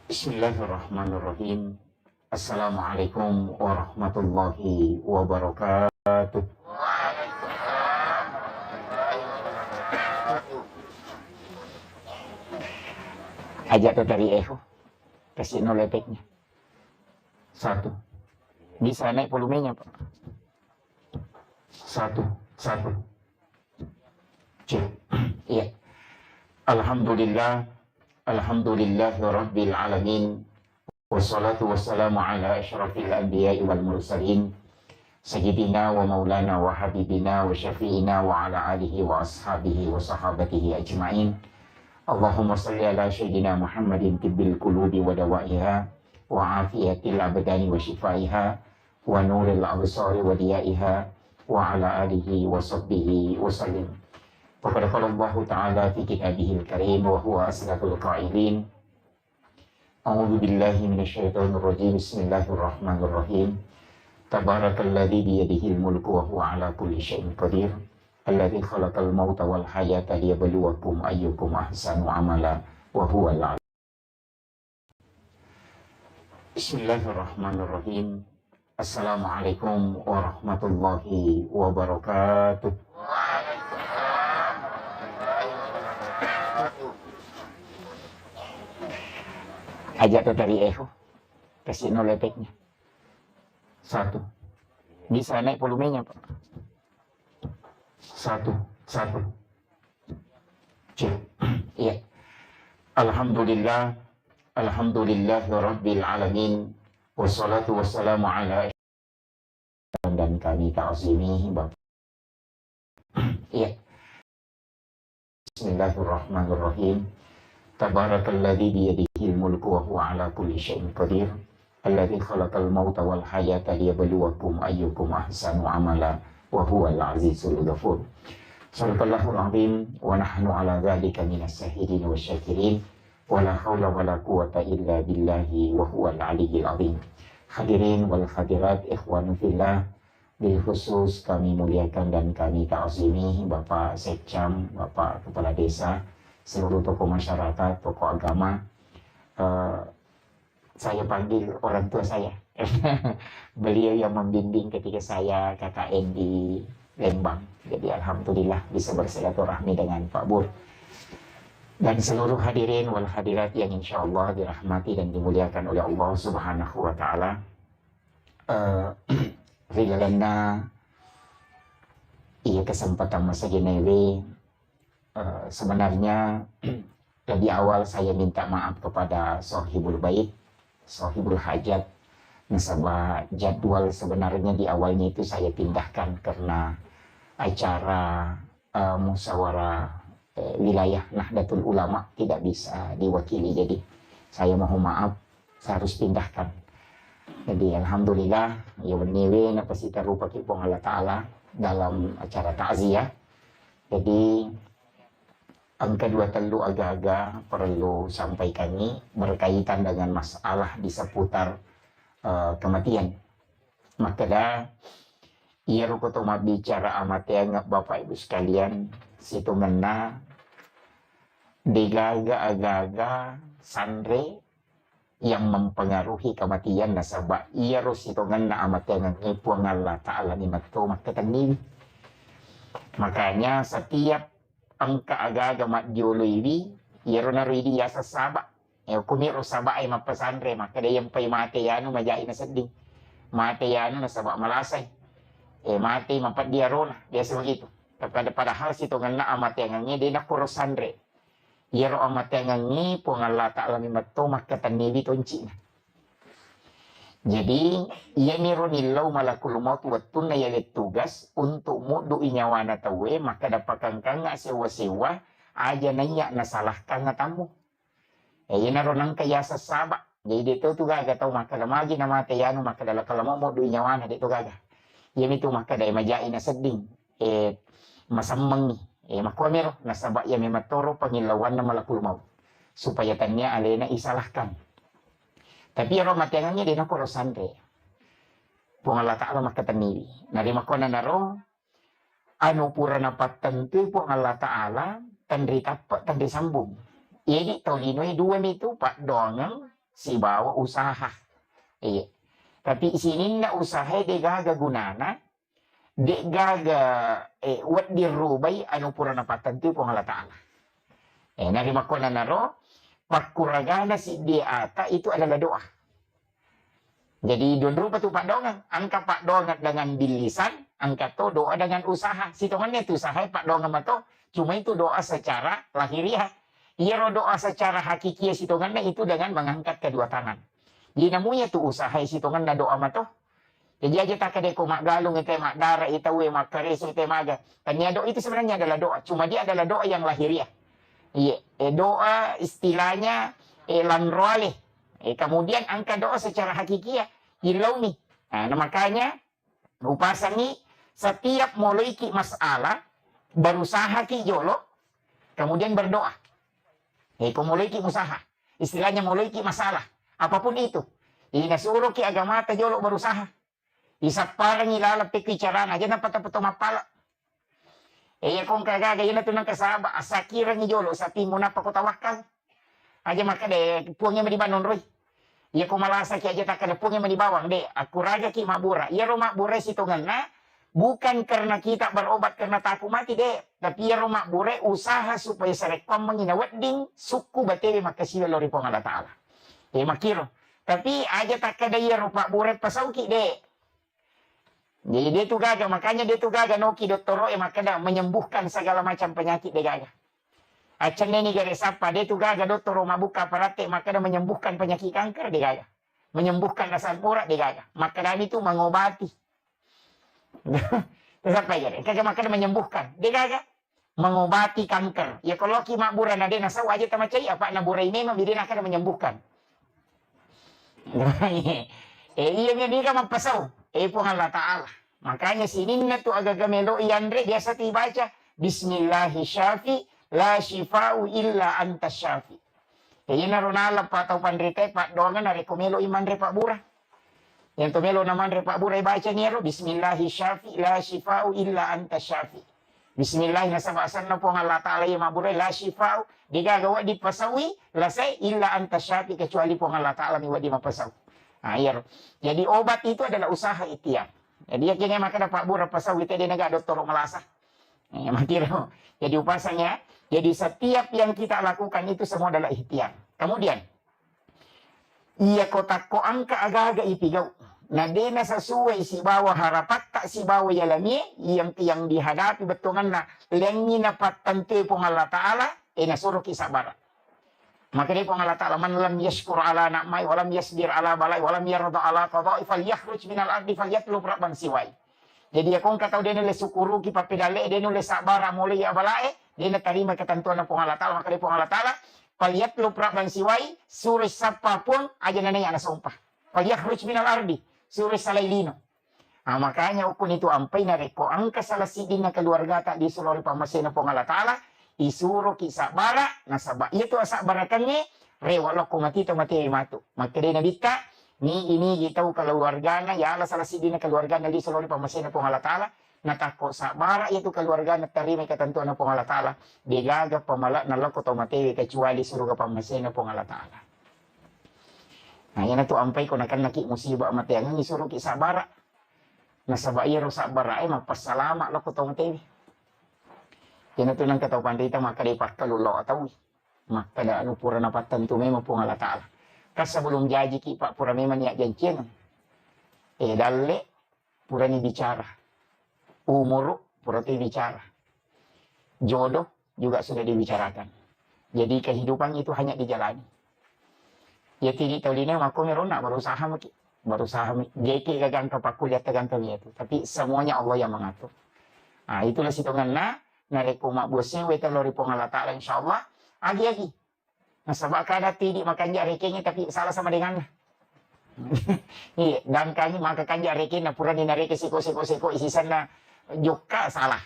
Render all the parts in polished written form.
Bismillahirrahmanirrahim. Assalamualaikum warahmatullahi wabarakatuh. Ajak tuh dari echo, kasih nol efeknya. Satu. Bisa naik volumenya, Pak. Satu. Cek. Iya. Alhamdulillah. Alhamdulillahirabbil alamin. Wassalatu wassalamu ala asyrafil anbiya'i wal mursalin. Sayyidina wa maulana wa habibina wa syafi'ina wa ala alihi wa ashabihi wa sahabatihi ajma'in. Allahumma salli ala sayyidina Muhammadin tibbil qulubi wa dawaiha wa afiyatil abdani wa shifaiha wa nuril absari wa diyaiha wa ala alihi wa sahbihi wa sallim. Faqad qala Allah ta'ala fi kitabihil karim wa huwa asdaqul qailin. A'udzu billahi minasyaitonir rajim. Bismillahirrahmanirrahim. Tabarakalladzi biyadihil mulku wa huwa ala kulli syai'in qadir. Alladzi khalaqal mauta wal hayata liyabluwakum ayyukum ahsanu amala wa huwal alim. Bismillahirrahmanirrahim. Assalamualaikum warahmatullahi wabarakatuh. Ajak tuh dari echo, kasih nol efeknya. Satu. Bisa naik volumenya, Pak. Satu. Cek. Iya. Alhamdulillah. Alhamdulillahirabbil alamin. Wassalatu wassalamu ala dan kami ta'zimi Bapak. Iya. Bismillahirrahmanirrahim. Tabarakalladzi biyadihil mulku wa huwa ala kulli syai'in qadir. Alladzi khalaqal mauta wal hayata liyabluwakum ayyukum ahsanu amala wa huwal azizul ghafur. Shadaqallahul azim wa nahnu ala dzalika minas syahidin wasyakirin wa la haula wa la quwwata illa billahi wa huwal aliyyil azim. Hadirin wal hadirat ikhwanu fillah, bil khusus kami muliakan dan kami ta'zimi Bapak Sekcam, Bapak Kepala Desa, seluruh tokoh masyarakat, tokoh agama. Saya panggil orang tua saya. Beliau yang membimbing ketika saya KKN di Lembang. Jadi alhamdulillah bisa bersilaturahmi dengan Pak Bur. Dan seluruh hadirin wal hadirat yang insya Allah dirahmati dan dimuliakan oleh Allah Subhanahu wa Ta'ala. Rilalana iya kesempatan masa genewe. Sebenarnya lebih awal saya minta maaf kepada Sohibul Bait, Sohibul Hajat. Nasabah jadwal sebenarnya di awalnya itu saya pindahkan karena acara musyawarah wilayah Nahdlatul Ulama tidak bisa diwakili. Jadi saya mohon maaf, saya harus pindahkan. Jadi alhamdulillah ya benewe napasita rupa kipong Allah Ta'ala dalam acara takziah. Jadi angka 2 telu agak-agak perlu sampaikan ini berkaitan dengan masalah di seputar kematian. Maka dah ia rukutuma bicara amatnya Bapak Ibu sekalian, situ mena digaga agaga sandre yang mempengaruhi kematian nasabah ia situ ngena amatnya ngipuang Allah Ta'ala ni matu maka tani. Makanya setiap angka agaga mat diuluiwi ia naruidi ya sasaba kumiro saba ay mapasandre maka dia yang pay mate yano majai na seding mate yano nasaba malasay mate mapat dia rona biasa begitu. Padahal situ ngena amat yang ngi dia nak kurosandre ia ro amat yang ngi pung Allah Ta'ala mimato maka taniwi tonci. Jadi ia miro nilau malakul maut watun na yalit tugas untuk mudu inyawana tawe maka dapatkan kanga sewa-sewa aja nanya nasalahkan na tamu. Ia naro nang kaya sasaba. Jadi dito tu gaga tau maka lamagi na mate yano maka dala kalamo mudu inyawana dito gaga. Ia mitu maka day majai na seding masamang ni makuha miro nasaba ia mimatoro pangilawan na malakul maut supaya tanya alena isalahkan. Tapi ya matengannya dia nak korosandre. Pung Allah Ta'ala maka taniwi. Nari makuha na naro anu pura na patentu pung Allah Ta'ala tandri tapak tandri sambung. Jadi tolinoy dua itu pak dongang si bawa usaha. Iya. Tapi sini na usaha de gaga gunana, de gaga wat dirubai anu pura napatan tu pong Allah Ta'ala. Narima ko na naro, pakuragana si di ata itu adalah doa. Jadi dulu patu Pak Dongan, angka Pak Dongan dengan bilisan, angka to doa dengan usaha. Sitongannya itu usaha Pak Dongan mato, cuma itu doa secara lahiriah. Iya doa secara hakiki sitongannya itu dengan mengangkat kedua tangan. Jadi namanya tuh usaha sitongannya doa mato. Jadi aja tak ada mak galung itu mak darah itu mak kareso itu maga. Tanya doa itu sebenarnya adalah doa, cuma dia adalah doa yang lahiriah. Iya, doa istilahnya lanroale. Kemudian angka doa secara hakikiah hilau nih. Nah, makanya upasan nih setiap mulai ki masalah berusaha ki jolo kemudian berdoa. Mulai ki usaha. Istilahnya mulai ki masalah apapun itu. Jadi nasuruh ki agama ta jolo berusaha. Isapara ngilalap ki carana aja dapat mapala. Kung kagaga yun na tunang kasaba asakira ni jolo sa timo na pakutawakal. Aja maka de puangnya madibanon roy. Ya kung malasa ki aja tak ada puangnya madibawang de aku raga ki mabura. Ya ro mabura situngan na bukan karena kita berobat karena takut mati de, tapi ya ro mabura usaha supaya sarekom menginawat ding suku batewe makasih lori pong Allah Ta'ala. Makiro. Tapi aja tak ada ya ro mabura pasauki de. Jadi dia tuh gaga, makanya dia tuh gaga noki dokter makanya menyembuhkan segala macam penyakit de gaga. Acan ini gare sapa dia tuh gaga dokter mabuka parate makanya menyembuhkan penyakit kanker de gaga. Menyembuhkan asam urat de gaga. Makanya itu mengobati. Terus apa ya? Kagak makanya menyembuhkan. Dia gaga mengobati kanker. Ya kalau ki makbura nade nasa wajib tamacai apa nabura ini memang dia akan menyembuhkan. Iya dia kan mempasau. Pun Allah Ta'ala. Makanya sini na tu agak melo iandre biasa dibaca Bismillahi syafi la shifa'u illa anta syafi. Kaya narunala pa tau pandrite pak dongan na rekomelo imandre pak bura. Yang to melo naman re pak bura baca niero Bismillahi syafi la shifa'u illa anta syafi. Bismillah nasa basan na po ng Allah Ta'ala yung mabura la shifa'u digagawa di pasawi lasay illa anta syafi kecuali po ng Allah Ta'ala miwa di mapasaw. Jadi obat itu adalah usaha ikhtiar. Jadi akhirnya maka dapat bura pasawi itu dia naga dokter malasa. Makiro. Jadi upasannya, jadi setiap yang kita lakukan itu semua adalah ikhtiar. Kemudian, iya kotak ko angka aga-aga ipigau. Na dena sesuai si bawa harapat tak si bawa yalami yang dihadapi betongan na lengi na patantu pong Allah Ta'ala nasuruh kisabaran. Maka dia pong Allah Ta'ala man lam yashkur ala na'mai walam yasbir ala balai walam yarda ala qada'i fal yakhruj minal ardi fal yatlub rabban siwai. Jadi ya kung kataw dia nule sukuru ki papidale dia nule sabara mulai ya balai dia na tarima ketentuan ng pong Allah Ta'ala. Maka dia pong Allah Ta'ala fal yatlub rabban siwai suris sapa pun aja nanay ana sumpah. Fal yakhruj minal ardi suris salailino. Makanya ukun itu ampay na reko ang kasalasidin na keluarga tak di sulori pamasina pong Allah Ta'ala isuro ki sabara nasaba itu asabarakannya rewalo ko matito mati matu makede na bita ni ini gitaw keluargana ya ala salasidin na keluargana di sulori pamasina pong Allah Ta'ala natako sabara itu keluarga na tarima ketentuan ng pong Allah Ta'ala digaga pamala na lako to mati kecuali suruga pamasina pong Allah Ta'ala. Nah yan na to ampay ko nakan naki musibah mati ang isuro ki sabara nasaba iro sabara ay magpasalama lako to mati. Yan ito nang kataw pandita makalipat kalulo ataw. Makada ano pura napatan to memang pong Allah Ta'ala. Kas sebelum jaji ki pak pura memang niya janjian. Dalle pura ni bicara. Umur pura ti bicara. Jodoh juga sudah dibicarakan. Jadi kehidupan itu hanya dijalani. Ya tidak tahu lina mako meron na berusaha maki. Berusaha jeki gagang kapakuliat gagang kami itu. Tapi semuanya Allah yang mengatur. Nah itulah situngan nareko makbusnya weta lori pong Allah Ta'ala insyaallah agi nasabak kada tidi makanya rekenya tapi salah sama dengan iya dan kami maka kanja reke na pura ni nareke siko isisan na joka salah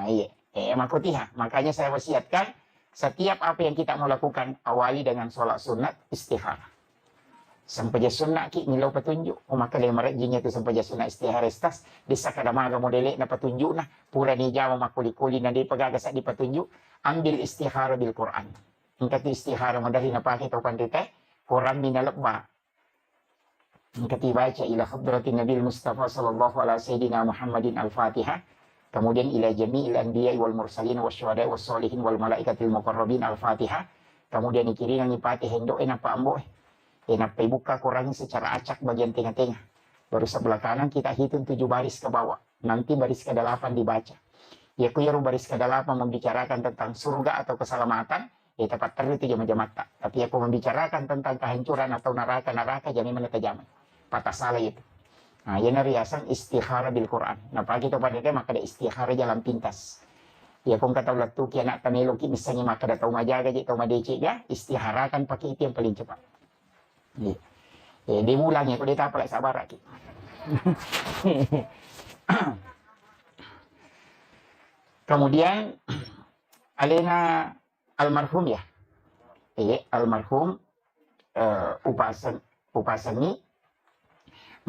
iya makotiha makanya saya wasiatkan setiap apa yang kita mau lakukan awali dengan sholat sunat istikharah sampai sunnah ki nilaw petunjuk maka le marjinya tu sampai sunnah istihara estas desa kada maga modele na petunjuk nah pura ni jawa makuli-kuli na di pagagas di petunjuk ambil istihara bil Quran engkat istihara madari na pakai tau pandite Quran minalabba. Ketika baca ila hadratin Nabi Mustafa sallallahu alaihi sayyidina Muhammadin al-Fatihah. Kemudian ila jami'il anbiya wal mursalin wasyuhada was solihin wal malaikatil muqarrabin al-Fatihah. Kemudian ikiringan ipati hendo enapa ambo. Enapa buka Quran secara acak bagian tengah-tengah. Baru sebelah kanan kita hitung 7 baris ke bawah. Nanti baris ke-8 dibaca. Ya kuyaru baris ke-8 membicarakan tentang surga atau keselamatan. Ya tepat terus itu jama-jamata. Tapi aku membicarakan tentang kehancuran atau neraka-neraka jadi mana tajaman. Patah salah itu. Nah, ya nariasan istikhara bil Quran. Nah, pagi itu pada dia maka ada istikhara jalan pintas. Ya kung kata ulat tu kia nak tameloki misalnya maka ada tau majaga je tau madeci ya istiharakan pakai itu yang paling cepat. Ya. Ya, dia mulanya kok dia tak apa sabar lagi. Kemudian alena almarhum ya. Almarhum upasani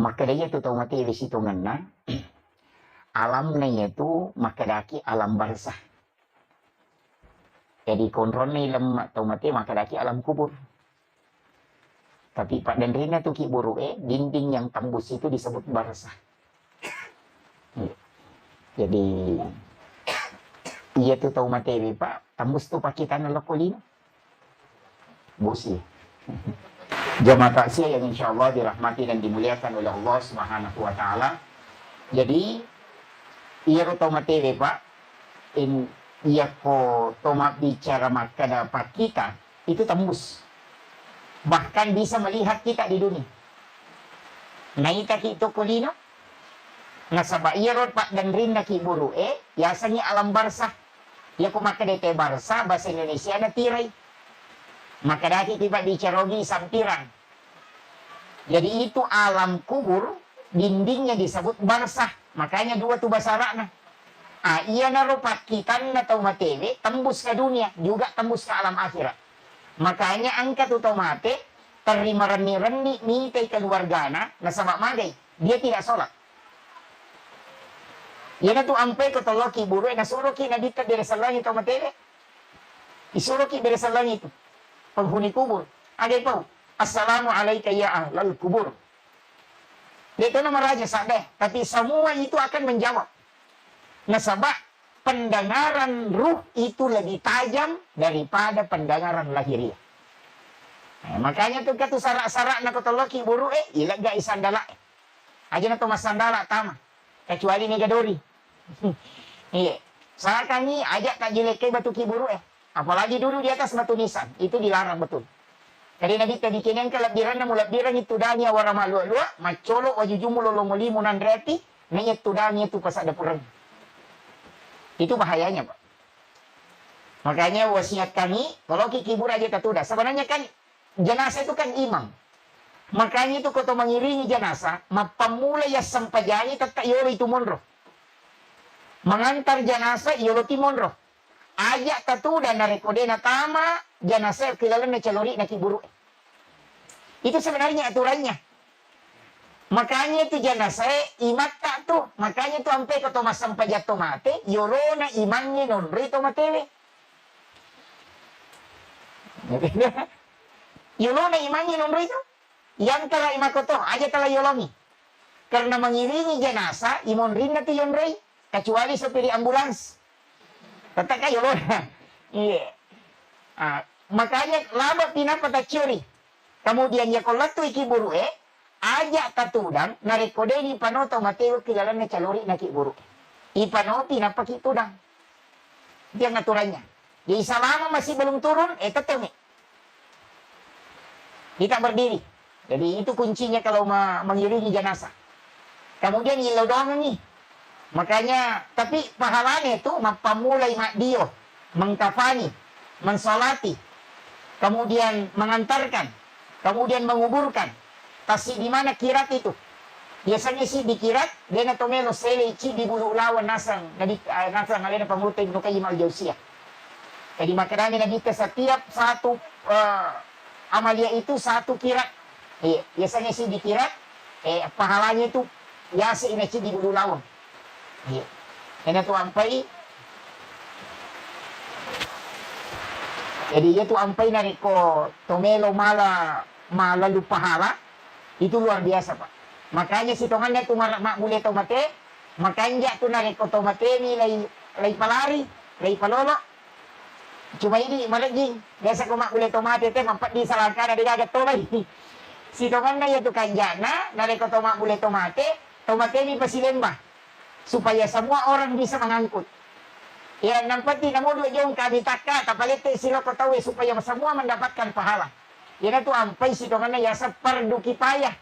maka dia tu tahu mati di situ ngena alamnya itu maka daki alam barzah. Jadi kontrol ni lam tahu mati maka daki alam kubur. Tapi Pak dan Rina tu kiburu dinding yang tembus itu disebut barzah. Jadi iya tu tahu mati Pak tembus tu pakai tanah lokolino. Busi. Jamaah takziah yang insya Allah dirahmati dan dimuliakan oleh Allah Subhanahu wa Ta'ala. Jadi, iya ko toma TV Pak, iya ko toma bicara maka dapat kita, itu tembus. Bahkan bisa melihat kita di dunia. Naita ki ito kulino, nasaba iya ro Pak dan Rinda ki buru biasanya alam barzah. Iya ko maka dete barzah, bahasa Indonesia ada tirai. Maka daki tiba bicarogi sampiran. Jadi itu alam kubur, dindingnya disebut barzah. Makanya dua tu basarakna. Iya narupat kita na tau matewe, tembus ke dunia, juga tembus ke alam akhirat. Makanya angkat utau mate, terima rendi-rendi, mitai keluargana, nasabak magai. Dia tidak sholat. Yana tu ampe ko toloki buru, nasuruh ki nadita dari salangit tau matewe. Isuruh ki dari salangit itu. Penghuni kubur. Ada pau. Assalamualaikum ya ahlal kubur. Dia itu nama raja sadeh. Tapi semua itu akan menjawab. Nasabah pendengaran ruh itu lebih tajam daripada pendengaran lahiriah. Nah, makanya tuh kata sarak-sarak na kotoloki buru ilaga isandala. Aja na to masandala tama. Kecuali negadori. Iya. Saat kami ajak tak jeleke batu kiburu Apalagi dulu di atas batu nisan, itu dilarang betul. Karena Nabi tadi kenen kalabiran na mulabiran itu dania warama lua-lua, macolo wajujumu lolomoli munandreti, nanya itu dania itu pas ada perang. Itu bahayanya, Pak. Makanya wasiat kami, kalau kikibur aja tatuda. Sebenarnya kan jenazah itu kan imam. Makanya itu kalau mengiringi jenazah, mapamula ya sampajani tetap yolo itu monro. Mengantar jenazah yolo timonro. Ajak tatu dan narekode na tama jenazah kilala na calori na kiburu. Itu sebenarnya aturannya. Makanya itu jenazah imat tak tuh. Makanya itu sampai ke Thomas sampai jatuh mati, yorona imannya nonri to matewe. Yorona imannya nonri itu. Yang telah imakoto aja telah yolomi. Karena mengiringi jenazah imon rinna ti yonrei kecuali sopir ambulans. Tetap kayo loh. Iya. Makanya lama pinapa tak curi. Kemudian ya kalau tu ikiburu ajak tatudang narekode ni panoto mateo kilalan na calori na kiburu. Ipano pinapa kitudang. Dia ngaturannya. Jadi selama masih belum turun tetap nih. Kita berdiri. Jadi itu kuncinya kalau mengiringi jenazah. Kemudian ilau doang nih. Makanya, tapi pahalanya itu mempamulai makdio, mengkafani, mensolati, kemudian mengantarkan, kemudian menguburkan. Tasik di mana kirat itu? Biasanya sih di kirat, dia na tomelo sele ichi di bulu ulawan nasang alena pengurutan Ibnu Qayyim al-Jauziyah. Jadi makanya Nabi setiap satu amalia itu satu kirat. Biasanya sih di kirat, pahalanya itu biasa inachi di bulu ulawan. Ini tu ampai. Jadi itu ampai nariko tomelo mala malalu pahala, itu luar biasa Pak. Makanya si tongannya tu mak boleh tomate, makanya tu narik tomate ni lay palari, lay palolo. Cuma ini malaging, biasa ko mak boleh tomate te mampat di salangka na digagat tomay. Si tongannya ya tu kanjana, narik mak boleh tomate ni pasilemba, supaya semua orang bisa mengangkut. Ya nampati namo dua jong kami taka tapalete sila ko tahu supaya semua mendapatkan pahala. Ya tu ampai si tongannya ya fardu kifayah.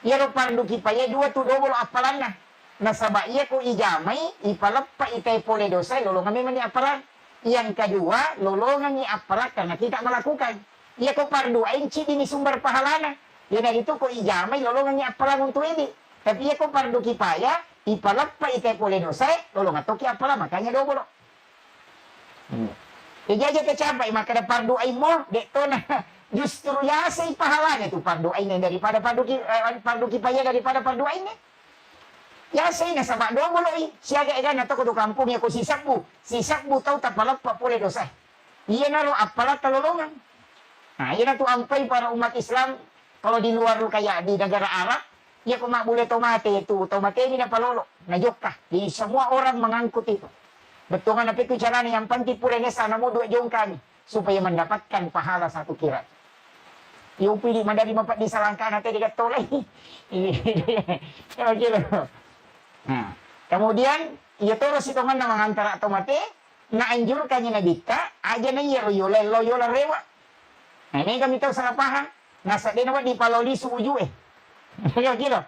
Yaro pardu kipaya dua tu double apalan na. Nasaba iya ko ijamay, ipalapa itay pole dosa, lolongan memang ni apalan. Yang kedua, lolongan ni apalan karena tidak melakukan. Iya ko pardu ain cidi ni sumber pahalana. Yan itu ko ijamay, lolongan ni apalan untuk ini. Tapi iya ko pardu kipaya, ipalapa itay pole dosa, lolongan toki apalan, makanya double. Ijaja tercapai, maka ada pardu ain mo, dek to na. Justru ya say pahalanya itu fardu ain daripada fardu kifayah daripada fardu ain. Ya say na sama do mo loy. Siya ga na to ko kampung ya ko si sakbu tahu tapalap pa pole dosa. Iya na lo apalat talolongan. Nah, iya na to ampai para umat Islam kalau di luar kayak di negara Arab, ya ko mak boleh tomate itu. Tomate ini na palolo, na jokka. Di semua orang mengangkut itu. Betul kan apa itu caranya yang panti pure nesa namo dua jong kami supaya mendapatkan pahala satu kira. Yung pili mandari mapat di salangka nanti digatolay. Nah, kemudian ia terus hitungan na mengantara tomate na anjurkan niya na dikta aja na iya loyola rewa. Nah, ini kami tahu salah paham. Nasa din naman di paloli suuju Kilo.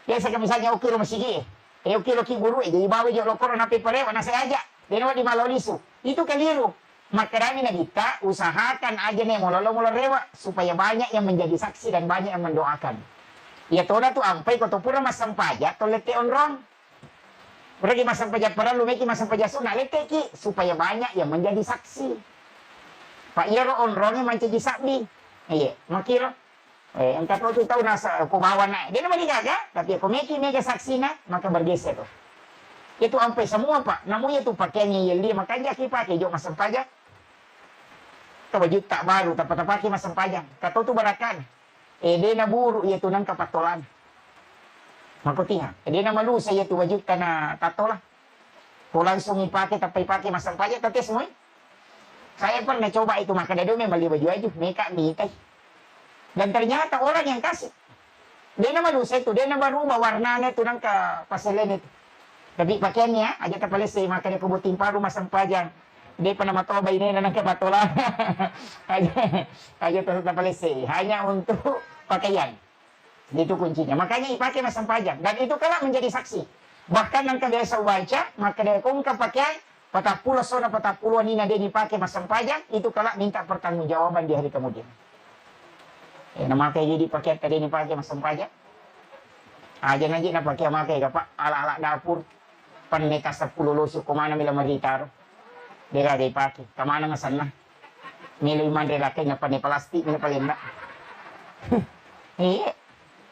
Biasa kami misalnya ukiro masigi ukiro ki guru jadi bawa jo lokoro na peparewa nasa aja. Din naman di maloli su. Itu keliru. Maka kami kita usahakan aja nih molo rewa supaya banyak yang menjadi saksi dan banyak yang mendoakan. Ya toda tu ampai ko pura masang pajak to lete onrong. Pergi masang pajak para lumeki masang pajak sunah lete ki supaya banyak yang menjadi saksi. Pak Yero onrongnya menjadi saksi. Iya, makiro. Engkau tu tahu nasa kumawan na. Dia naman digaga, tapi ako mega saksi na maka bergeser tuh. Itu ampai semua Pak. Namanya tu pakaiannya yang dia makanya kita pakai jok masang pajak. Baju tak baru, tak pakai masang pajak. Kata tu barakan. Dia na buru, ia tu nang kapatolan. Makutiha. Dia na malu saya tu baju kana tato lah. Kau langsung ipakai, tapi pakai masang pajak, tapi semua. Saya pernah coba itu, maka dia memang beli baju aja. Mereka minta. Dan ternyata orang yang kasih. Dia na malu saya tu, dia na baru warnanya tu nang ke paselen itu. Tapi pakaiannya aja terpalese, maka dia kebutin paru masang pajak. Dia pernah matoba ini nang kebatolan. aja terpalese. Hanya untuk pakaian. Itu kuncinya. Makanya dipakai masang pajak. Dan itu kelak menjadi saksi. Bahkan nang biasa baca, maka dia kong pakaian, patapulo sona patapulo nina dia dipakai masang pajak, itu kelak minta pertanggungjawaban di hari kemudian. Nama kayak jadi pakaian tadi dipakai masang pajak. Aja nanti na pakai makai kapak ala-ala dapur. Paneka 10 lusu kumana mila maritaro. Dia gagay paki. Kamana nga sana. Milo yung laki nga panay plastik. Mila palenda. Iya.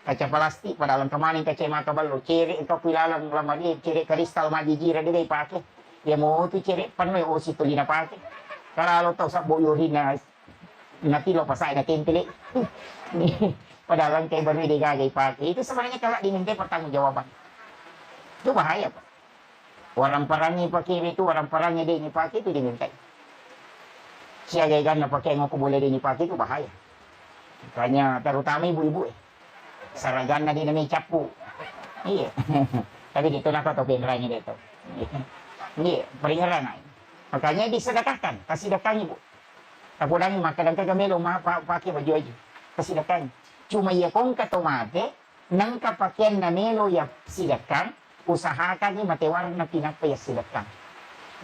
Kaca plastik. Padalang kamanin kaca mga kabalo. Ciri ikaw pilalang lamari. Ciri kristal majijira. Dia gagay paki. Dia mo ito ciri. Panoy o si tuli na paki. Karalo tau sa buyurin na natilo pasay na timpili. Padalang kay baru dia gagay paki. Itu sebenarnya kalau diminta pertanggungjawaban. Itu bahaya Pak. Orang parangnya pakai itu, orang parangnya dia pakai itu diminta. Siaga ikan na pakai ngaku boleh dia pakai itu bahaya. Makanya terutama ibu-ibu saragan na dia namanya capu. Iya. Tapi itu nak atau pengerangnya dia itu. Iya, peringaran. Makanya disedekahkan, kasih sedekah ibu. Tapulangi maka dan kagamelo pakai baju aja. Kasih sedekah. Cuma ya kong katomate nang kapakyan na melo ya sedekah. Usahakan ni mate warna pinapaya silakan.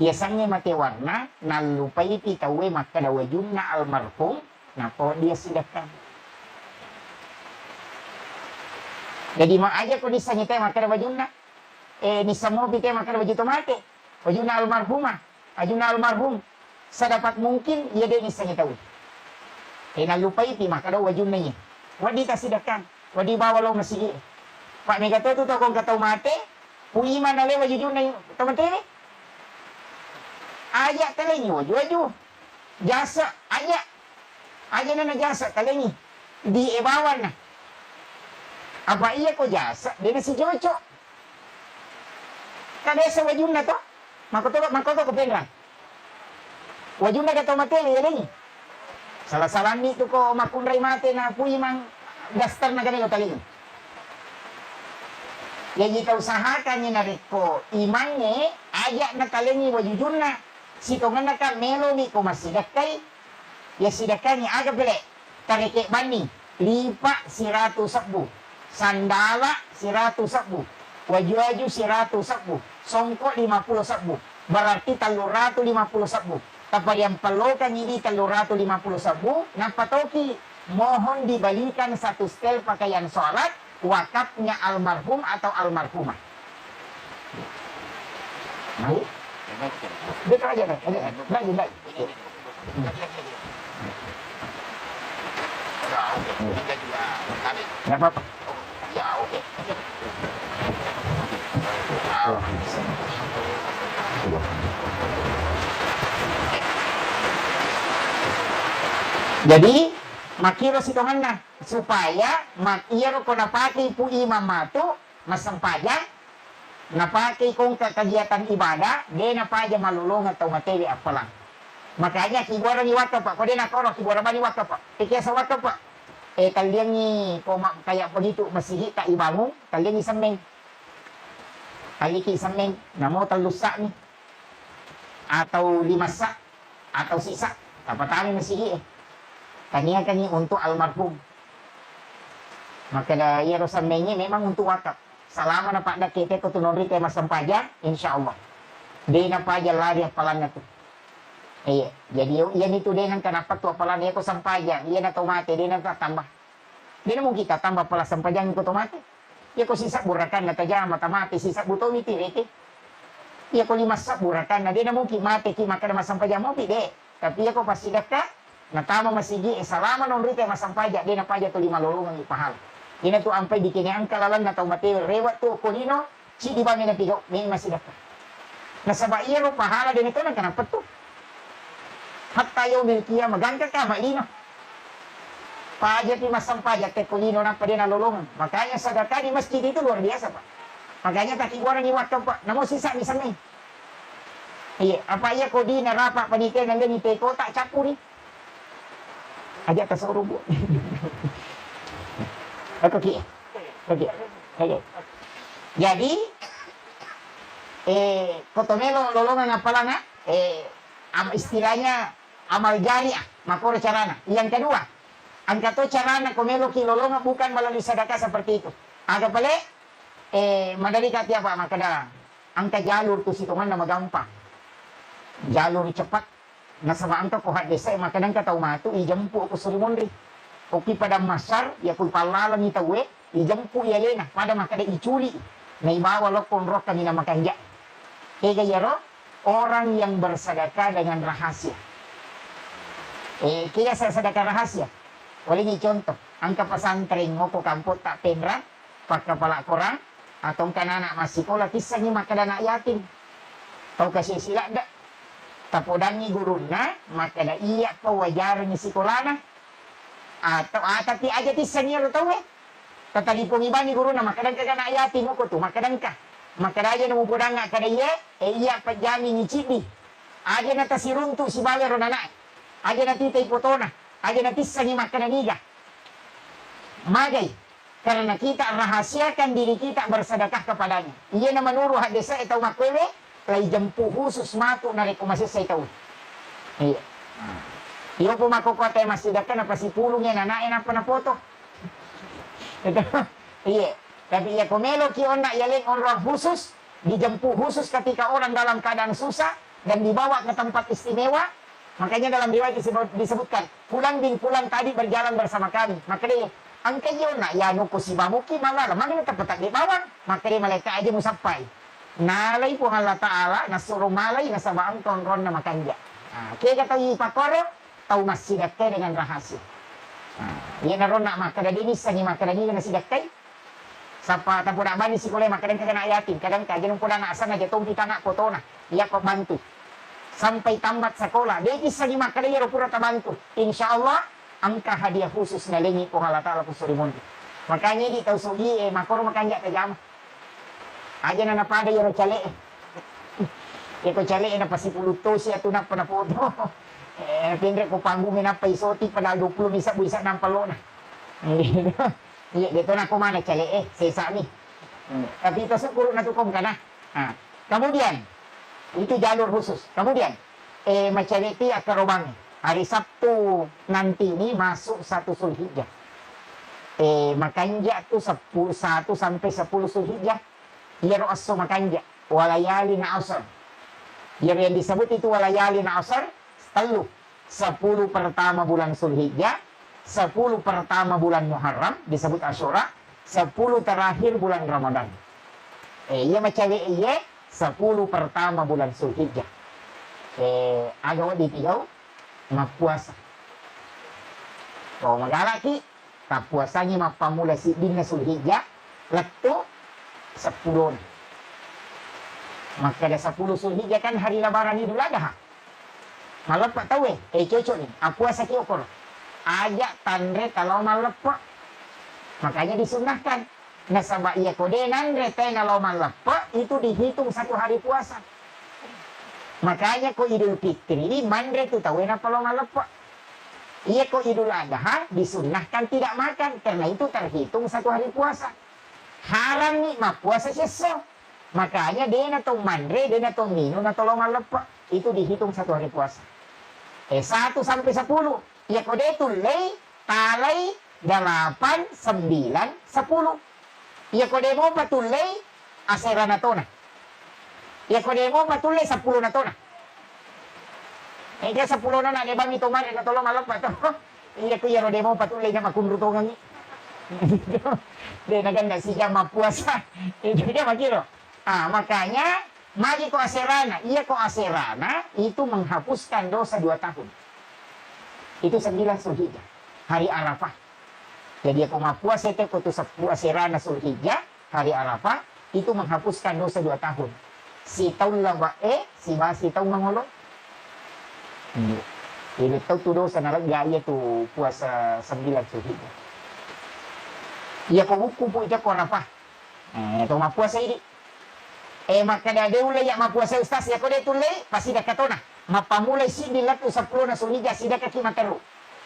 Biasanya mate warna nalupai pitawe maka dawajun na almarhum na po dia silakan. Jadi aja ko disanya tayo maka dawajun na ni samo pite maka dawajun tomate. Wajun na almarhumah. Ajun na almarhum. Sedapat mungkin ia dia disanya tahu. Nalupai pi maka dawajun na niya. Wadi kasidakan. Wadi bawalaw na sige. Pak megato tu kong katau mate. Puiman na lewa jujur na yung teman-teman. Ayak talengi waju. Jasa ayak. Aja na jasa talengi. di ebawan na. Apa iya ko jasa, dia si Jojo. Kada sa wajun na to, makoto ko penra. Wajun na kato mateli, yan salah-salah ni tu ko makunray mate na puy mang gastar na ganito taling. Jadi kau usahakan ni narik ko imannya aja na kalengi wajun na. Sitongan na ka melo ni ko masidakay. Ya sidakay ni aga bele. Tarike bani lipa siratu sabbu. Sandala siratu sabbu. Waju-waju siratu sabbu. Songko 50 sabbu. Berarti 350 sabbu. Tapos yang pelokan ini 350 sabbu. Napatoki mohon dibalikan satu setel pakaian sholat. Wakafnya almarhum atau almarhumah. Baik. Betul aja kan? Lagi. Nggak apa-apa. Ya oke. Jadi makiro sitongan na supaya makiro ko napaki po imam mato masampaja napaki kong kegiatan ibadah dia napaja malulong atau materi apalang. Makanya kibora ni wakaf pak, kode nakoro kibora ba ni wakaf pak, pikir sa wakaf pak. Kalian ni kayak begitu masih tak ibangun, kalian ni semeng. Kaliki semeng, namo talusak ni. Atau 5 sak atau sisa, apa tahu masih Tania kan untuk almarhum. Maka ya rosamenya memang untuk wakaf. Selama na pada kita ko tunori kay masampaja, insyaallah. Di na paja lari apalanya tu. Iya, jadi yan itu dengan kenapa tu apalanya ko sampaja, iya na tomate, di na tambah. Di na mo kita tambah pala sampajang ko tomate. Iya ko sisa burakan na taja mata sisa buto miti rete. Iya ko 5 sak burakan na di na mo ki mate ki maka masampaja mo pide. Tapi iya ko pasti dakka natama masigi selama nombri kay masampaja, di na paja to 5 lolongan ipahal. Di na to ampay di kini ang kalalan na tomate rewat to kunino, si di ba may napigaw, may masih dakka. Nasaba iya ro pahala din ito nang kanapa to. Hatta yung milkiya magangka ka maino. Pajak di masampaja kay kunino na pa din nalulungan. Makanya sedekah di masjid itu luar biasa pak. Makanya tak iwaran ni wakaf pak. Namo sisa misalnya. Iya, apa iya ko di narapa panitin nang ni teko tak capu ni. Aja kasoro bu. Oke. Jadi kotomelo lolongan apalana istilahnya amal jariah makor carana. Yang kedua, angkato carana komelo kilolongan bukan melalui sedekah seperti itu. Agak pale madali kati apa makada angka jalur tu situngan nama gampang. Jalur cepat nasama angka ko hadesa makadang katau matu ijampu ko surimondri. Oki pada masar ya kul palalang itawe ijampu ya lena pada makada iculi na ibawa lokon rok kami na makanja. Kaya yaro orang yang bersedekah dengan rahasia. Kaya sa sedekah rahasia. Wala ni contoh, angka pesantren ngoko kampot tak penra, pagkapala korang, atong kanana masikola kisah ni makadana yatim. Tau kasi sila da. Tapodan ni guru na, makada iya pa wajar ni sikolana. Atau tapi aja tisah niya tau Tatalipong iba ni guru na makadang ka kana yatim mo ko to, makadang ka. Makadaya na mo pudang nga kada iya pa jami ni chibi. Aja na tasiruntu si balero na na. Aja na titay potona. Aja na tisah ni makadaniga. Magay. Karena kita rahasiakan diri kita bersedekah kepadanya. Iya na manuro hadesa itaw makwewe, lay jampu khusus matu na rekomasi sa itaw. Iya. Iyo po makukuha tayo masidaka na pasipulong yan, nanain apa na foto. Ito, iya. Tapi ya komelo kion na yaling orang khusus, dijampu khusus ketika orang dalam keadaan susah, dan dibawa ke tempat istimewa. Makanya dalam riwayat disebutkan, pulang tadi berjalan bersama kami. Makanya ang kayo na yano ko si Bamuki malala maging tapatak di bawang makanya malaikat aja musapay nalay po Allah Ta'ala nasuruh malay nasabaan konron na makanja kaya kata ipakoro tau masidak kay dengan rahasia yan naron na makadadinis sa ni makadadinis na sidak kay sapa tapo na bani si kulay makadang kagana yatin kadang kaginong po na asa na jatong kita nga koto na iya ko bantu sampai tambat sa kola di isa ni makadayaro pura tabantu insyaallah angka hadiah khusus na lengi po halata ala po surimundi. Makanya di tahu sugi makoro makanya tajam. Aja na napada yung chale. Ko chale na pasipuluto siya tunak pa na po. Pindre ko panggungin na paisoti pada 20 bisa ng palona. Dito na kumana chale sesa ni. Tapi itu syukur na tukom ka na. Kemudian itu jalur khusus. Kemudian macaliti at karubang. Hari Sabtu nanti ini masuk 1 Zulhijjah. Makanja tuh 1 sampai 10 Zulhijjah. Yaro aso makanja. Walayali na asar. Yaro yang disebut itu walayali na asar. 10 pertama bulan Zulhijjah. 10 pertama bulan Muharram. Disebut Asyura. 10 terakhir bulan Ramadan. Iya macam iya 10 pertama bulan Zulhijjah. Agaw di tigaw magpuasa. So magalaki tapuasanya mapamula si din na Zulhijjah latto 10. Maka ada 10 Zulhijjah kan hari lebaran Idul Adha. Malapak tahu cocok nih. Puasa kiokor. Ajak tandre kalau malapak. Makanya disunahkan. Nasabak iya kode nandre kalau malapak itu dihitung 1 hari puasa. Makanya ko Idul Fitri mandre tu tahu na kalau malapak. Iya ko Idul Adha disunahkan tidak makan karena itu terhitung 1 hari puasa. Haram nih puasa seso. Makanya dia na tong mandre, dia na tong minum na tolong malapak itu dihitung 1 hari puasa. 1 sampai 10. Iya ko dia tulay, talay, 8, 9, 10. Iya ko dia mo patulay asera na to na. Iya ko dia mo patulay 10 na to na. Kaya 10 na di bang ito man na tolong malapak to. Iya ko iya dia mo patulay na makunruto ngangi. Dia naganda siya mapuasa. Itu dia makiro. Makanya magi ko aserana. Iya ko aserana itu menghapuskan dosa 2 tahun. Itu 9 Zulhijjah. Hari Arafah. Jadi aku mapuasa itu ko tu aserana Zulhijjah. Hari Arafah. Itu menghapuskan dosa 2 tahun. Si tahun laba si tahun mangolo. Jadi tahu tu dosa nalagaya tu puasa 9 Zulhijjah. Iya ko buku po ita ko Arafah. Ito mapuasa ini. Maka da deulay ya mapuasa ustaz ya ko de tulay pasida katona. Mapamulay si dilat tu 10 na Zulhijjah sida ka kimatero.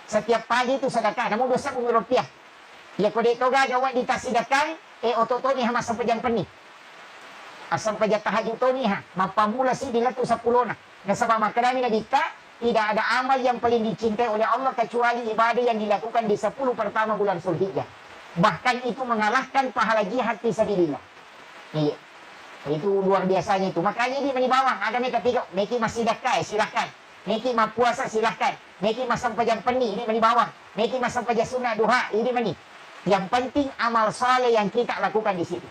Setiap pagi itu sedekah namo dosa kung rupiah. Ya ko de to gagawa di tasidakan ototo ni hama sampajan peni. Asam pajak tahajud to ni mapamula si dilat tu 10 na. Nasaba makadami na dita tidak ada amal yang paling dicintai oleh Allah kecuali ibadah yang dilakukan di 10 pertama bulan Zulhijjah. Bahkan itu mengalahkan pahala jihad fisabilillah. Iya. Itu luar biasanya itu. Makanya di bawah ada mereka tiga. Meki masih sedekah silahkan. Meki mah puasa silahkan. Meki mah sampajang peni ini di bawah. Meki mah sampajang sunnah duha ini mani. Yang penting amal saleh yang kita lakukan di situ.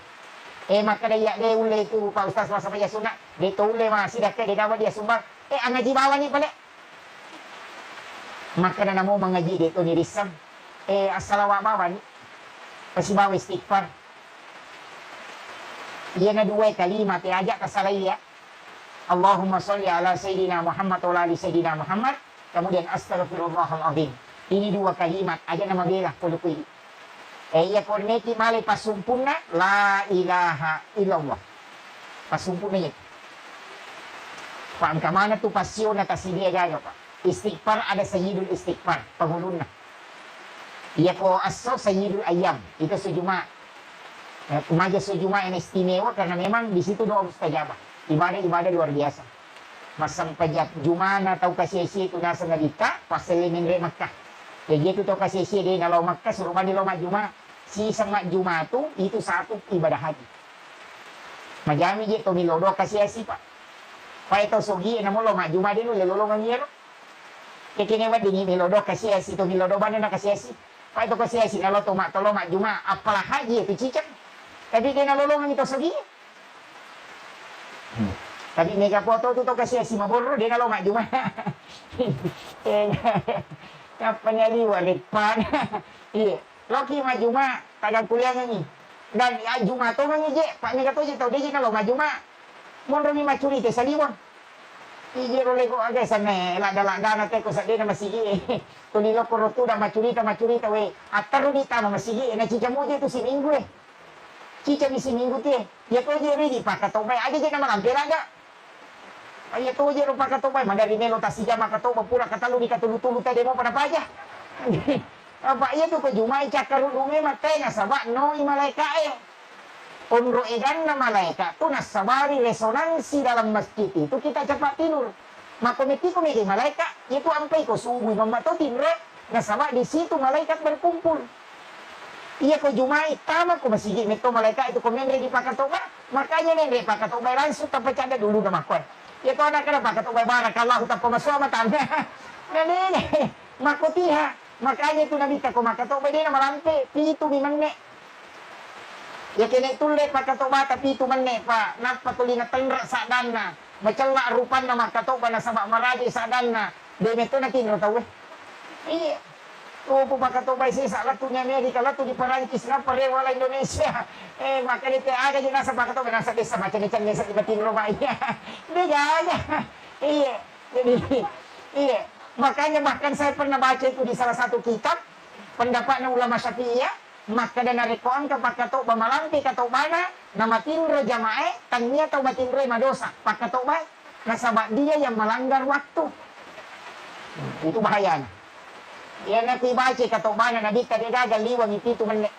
Maka dia ule itu Pak Ustaz masa sampajang sunnah. Dia ule mah sedekah dia dapat dia sumbang. Ngaji bawah ni pala. Maka na namo mengaji dia tu ni risam. Assalamualaikum. Pasti bawa istighfar. Ia na 2 kalimat ajak kasalay ya. Allahumma sholli ala Sayyidina Muhammad wa ala ali Sayyidina Muhammad. Kemudian astaghfirullahaladzim. Ini 2 kalimat aja nama bela kulukui. Ia korneti male pasumpuna la ilaha illallah. Pasumpuna ya. Paham kamana tu pasyon na tasidia gaga pa. Istighfar ada sayyidul istighfar. Pangulun na. Ia po aso sayyidul ayam. Itu sejuma. Umaga sejuma yang istimewa karena memang di situ doa mustajabah. Ibadah luar biasa. Masang pajak jumana atau kasih itu nasa ngadita pasal minre Makkah. Jadi itu tau kasih dia kalau Makkah suruh mandi lo juma. Si sama juma itu satu ibadah haji. Majami je to milodo kasih pak. Pa ito sugi na mo lo juma din lo lolo ngiro. Kekini wad dingi milodo kasih to milodo bana na kasih. Pa ito kasih kalau to lo juma apalah haji itu cicak. Tapi kaya nalulungan ito sa giya. Tapi mega foto ito kasi si Maborro, di nalungan juma. Kapanyaliwa, litpan. Loki majuma, tagang kuliah nga ni. Dan juma to nga ni, Pak mega to ito, di nalungan juma. Monro mi macuri te sa liwan. Ijero lego agak sana lada-lada na teko sa dina masigi tulilo ko rotuda macurita we ataru di tama masigi na chicha mo tu si minggu chicha mi si minggu tie ya ko je ready pakatobay aja je na malampira ga ay to je ro pakatobay madari melo tasija makatoba pura katalu di katulu-tulu tadi mo pada paja apa iya tu ko jumai cakaru dume matena sabak no malaika Onro egan na malaika tu nasabari resonansi dalam masjid itu kita cepat tidur. Makometi komedi malaika itu ampai ko sungguh mamato tinre nasaba di situ malaikat berkumpul. Iya ko jumai tama ko masigi meto malaika itu komendre di pakatoba makanya nende pakatoba langsung tapacada dulu nama ko. Ya to anak kana pakatoba barakallahu ta pemaswa tanda. Nene makotiha makanya itu nabi ko makatoba dia marampe pitu bimanne. Ya kene tulle pakatoba tapi itu menne pa napatuli na tenra sa danna macalla rupan na makatoba na sabak maraji sa danna de meto na tinro tawe iya po pakatoba si sa latunya Amerika latu di Perancis na pare wala Indonesia makanya te aga di nasa pakatoba nasa desa macam-macam sa di tinro ba iya beda aja iya jadi iya makanya bahkan saya pernah baca itu di salah satu kitab pendapatnya ulama Syafi'iyah maka dan rekoan ke pakato bamalampi kato bana nama tinre jamae tanya atau batinre madosa pakato ba nasabak dia yang melanggar waktu itu bahaya ya nanti baca kato bana nabi tadi gagal liwang itu menit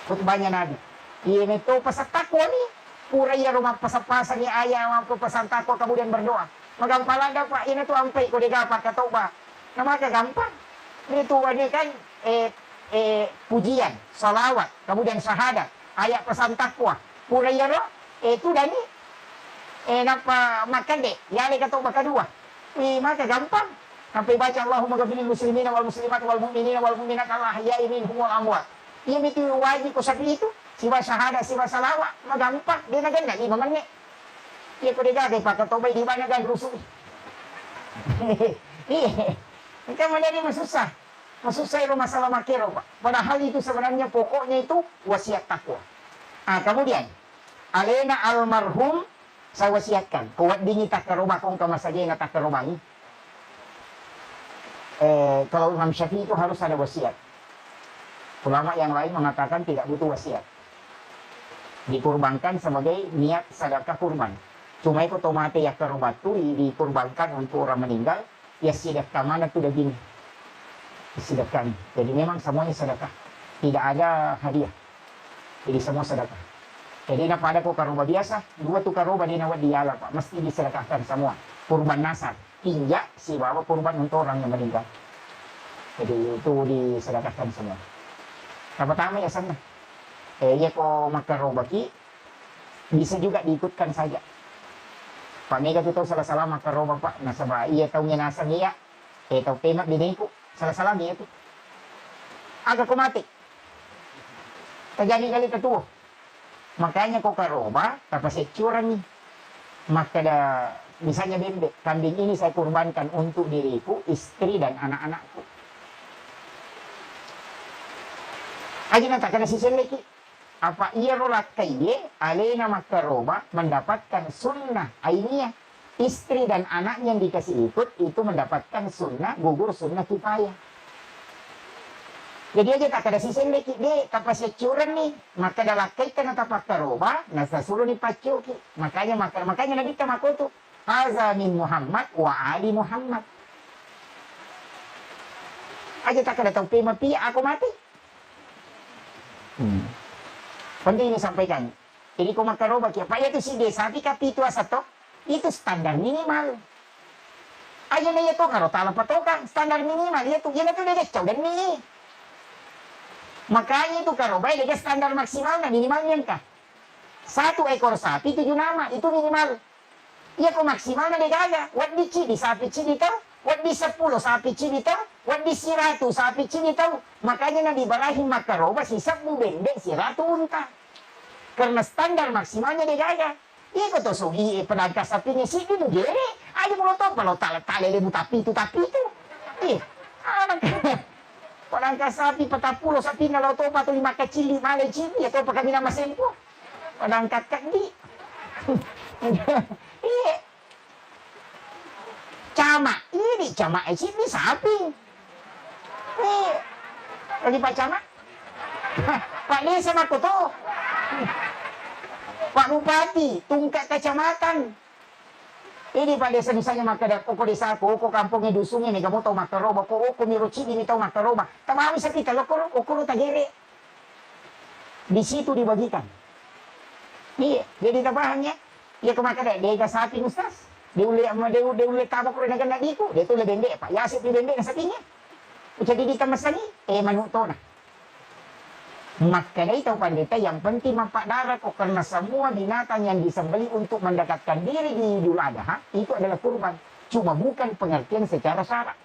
khutbahnya nabi iya itu pasal takwa nih pura ya rumah pasal-pasal ni ayah mampu pasal takwa kemudian berdoa magampang ada pak ini tuh ampai kode gapak kato ba nama gampang itu ini kan pujian, salawat, kemudian syahadat, ayat pesan takwa, pura yaro, itu dani, napa makan deh, ya le kata kedua, maka gampang, sampai baca Allahumma ghafiril muslimina wal muslimat wal mu'minina wal mu'minat al ahya'i minhum wal amwat, itu wajib ko sapi itu, siwa syahadat, siwa salawat, gampang, dia naganda 5 menit, dia ko digagay pakatobay di ba nagan rusuh, Itu menjadi susah. Masusah itu masalah makero, Pak. Padahal itu sebenarnya pokoknya itu wasiat takwa. Kemudian, alena almarhum saya wasiatkan. Kuat dingin tak kerubah kong kamasagena tak kerubangi. Kalau Imam Syafi'i itu harus ada wasiat. Ulama yang lain mengatakan tidak butuh wasiat. Dikurbankan sebagai niat sedekah kurban. Cuma itu tomate yang kerubah itu dikurbankan untuk orang meninggal. Ya sedekah mana itu daging. Sedekah. Jadi memang semuanya sedekah. Tidak ada hadiah. Jadi semua sedekah. Jadi pada kok karoba biasa, 2 tu karoba di nawat diala Pak, mesti disedekahkan semua. Kurban nasab, injak si bawa kurban untuk orang yang meninggal. Jadi itu disedekahkan semua. Nah, pertama ya sana. Ya kok makaroba ki bisa juga diikutkan saja. Pak Mega itu salah-salah makaroba Pak, nasabah iya tahunya nasa niya, tahu pemak dinengku. Salah-salah niya itu. Agak kumati. Terjadi kali ketua. Makanya kok karoba, tapos itsura nih. Maka misalnya bebek, kambing ini saya kurbankan untuk diriku, istri dan anak-anakku. Aja nanti kena sisi lagi. Apa ia rolat kaide, alena makaroba mendapatkan sunnah ainiyah. Istri dan anak yang dikasih ikut itu mendapatkan sunnah gugur sunnah kifayah. Jadi aja tak ada sisi lagi deh kapasnya curan nih maka dalam kaitan atau pakaroba nasa suruh nih pacuki makanya Nabi tamaku tuh haza min Muhammad wa ali Muhammad aja tak ada tahu pemapi aku mati. Penting ini sampaikan. Jadi kau makaroba kia apa ya tuh si desa tapi itu asal itu standar minimal. Aja na ito karo tala patokan standar minimal itu yan itu deh dan nih. Makanya itu karo bay deh standar maksimal na minimalnya kah. 1 ekor sapi 7 nama itu minimal. Iya kok maksimal na degaga. Wat di cidi sapi cidi tau. Wat di 10 sapi cidi tau. Wat di 100 sapi cidi tau. Makanya na dibarahin makaroba si sapu bendek si ratu unta. Karena standar maksimalnya degaga. Iko to sugi penangkas sapinya sih itu gere. Aja mau tahu kalau tali lebu tapi itu. Anak penangkas sapi 40 sapi kalau tahu patu 5 kecil 5 lecin ya tahu pakai nama sempo. Penangkat kan di. Iya. Cama. Ini cama ini sapi. Lagi Pak Camat. Pak Desa aku tuh. Pak Bupati, tungkat kecamatan. Ini Pak Desa misalnya maka koko desa aku, koko kampungnya dusunnya nih, kamu tahu makaroba, koko miruci ini tahu makaroba. Tamawi sa kita, okoro tagere. Di situ dibagikan. Iya, jadi tabahannya. Iya kemakada, dia kasapi Ustaz. Dia uli tabak ko na ganda diko. Dia tuh lebende, Pak. Yasip di bende na sapinya. Jadi di tamasani, manuto na. Maka itu pandita yang penting mempadara kok karena semua binatang yang disembeli untuk mendekatkan diri di Idul Adha itu adalah kurban. Cuma bukan pengertian secara syarak.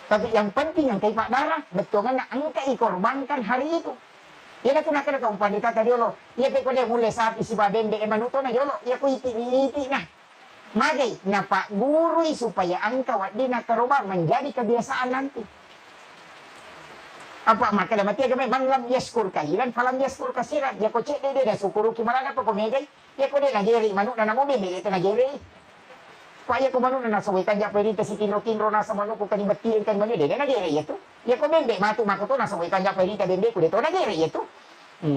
Tapi yang penting yang kayak darah betul kan angka ikorbankan hari itu. Ya aku nak kena kau pandita tadi lo. Ya kau dia mulai sapi si babende emanuto na jolo. Ya aku iti nah. Magai na Pak Guru supaya angka wadina keroban menjadi kebiasaan nanti. Apa maka dalam mati agama man yaskur kailan falam yaskur kasiran ya ko cek dia dah sukuru kimana apa komegay ya ko dia nagiri manuk na namo bebe itu nagiri pa ya ko manuk na sawitan ja perita si kinro na sa manuk ko kanibati kan manu dia nagiri ya tu ya ko bebe matu makoto na sawitan ja perita bebe ko dito nagiri ya tu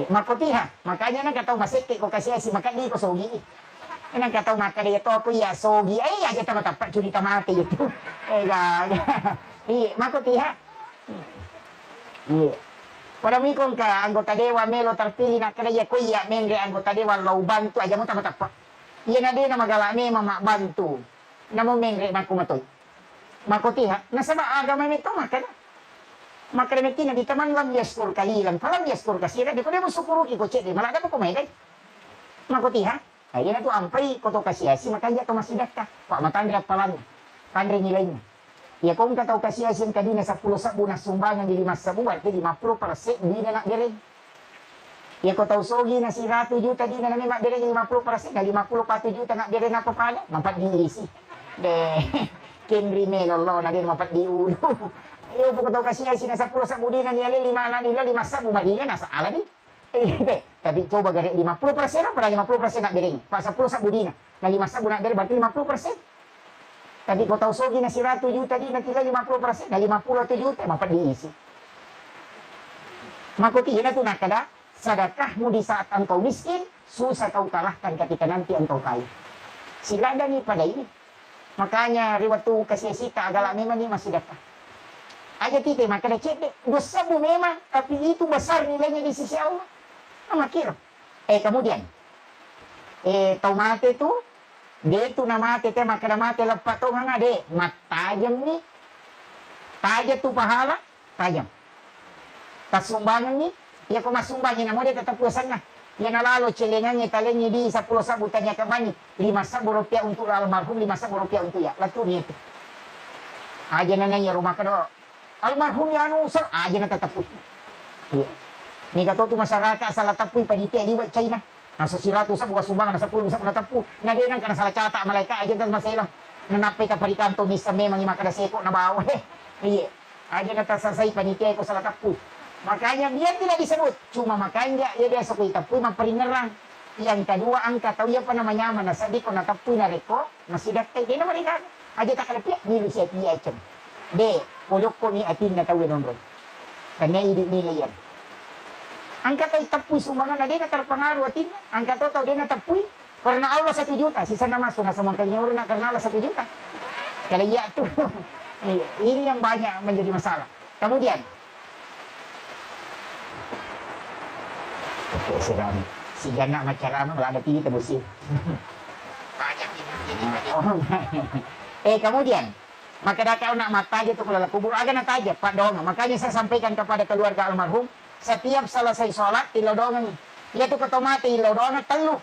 makotiha makanya na kataw maseke ko kasi si makadi ko sogi nang kataw makadi ito po ya sogi ay aja tama-tapa curi tamate itu makotiha. Iya. Pada mikong ka anggota dewa melo terpilih nak kena ya kuya mengre anggota dewa lau bantu aja mo tapa. Iya na din na magalami mama bantu. Namo mengre maku matoy. Makotiha nasama agama nito makana. Makana na di taman lam yaskur kalilan falam yaskur kasira di ko mo sukuru ki ko cede malaga ko may makotiha. Ayun na to ampay ko to kasiasi makanya to masidak ka. Pak matandra palan. Pandre nilainya. Ya kung kataw kasi asin kadina sa 10 sabu na sumbangan di 5 sabu berarti 50% di na direng. Ya ko taw sogi na si 100 juta di na mak direng 50% na 54 juta na direng apa pala mapat diisi. De Kenri melolo na din mapat di ulo. Iyo po ko taw kasi asin sa 10 sabu di na nila 5 na nila 5 sabu madina nasa ala di. Tapi coba gari 50% para 50% na direng. Pa sa 10 sabu di na 5 sabu na direng berarti 50%. Tadi kau tahu sogi na si 100 juta di na tinggal 50%, na 50 juta mapat diisi. Makuti na ito nakada, sedekahmu di saat engkau miskin, susah kau kalahkan ketika nanti engkau kaya. Sila ada nih pada ini. Makanya riwayat tu kasih sita agak memang ni masih sedekah. Aja tite makanya cek dosa bu memang, tapi itu besar nilainya di sisi Allah. Makir. Kemudian, tomate itu dia tu nama tete makana mate lepat tu hanga de mat tajam ni tajam tu pahala tajam tas sumbangan ni ya ko masumbangin na mo de tetap puasan na ya nalalo celengannya talennya di 10 sabu tanya ke bani 5 sabu rupiah untuk almarhum 5 sabu rupiah untuk ya latu ni itu aja nanya rumah kedo almarhum ya anu usur aja na tetap ya ni kato tu masyarakat salah tapui panitia di China nasa sila tu sa bukas sumbangan nasa 10 bisa natapu na din ang kana sala cata malaika aja dan masalah nanapay ka parikanto ni sa memang mga kadaseko na bawa iya aja na tasasay panitia ko sa tapu makanya dia tidak disebut cuma makanya dia sa tapu maperingerang yang kedua ang katawiya pa namanya nasa di ko natapu na reko masidak kay na marika aja ta kalapia ni siya piya cem de pulok ko ni atin na tawin ron kanya idi nila yan. Ang katay tapuy sumbangan na din na terpengaruh atin. Ang katotaw din na tapuy. Karena Allah 1 juta. Sisa na masuk na sa mga kanyoro na karena Allah 1 juta. Kaya iya itu. Ini yang banyak menjadi masalah. Kemudian. Oke, sedang. Si Jana macarama ada tinggi tebusin. Banyak ini. Kemudian. Maka dakau nak mata aja tuh kalau kubur agak nak aja Pak Dong. Makanya saya sampaikan kepada keluarga almarhum. Setiap selesai sholat, ilodongan. Ia tu ketomate, ilodongan telu.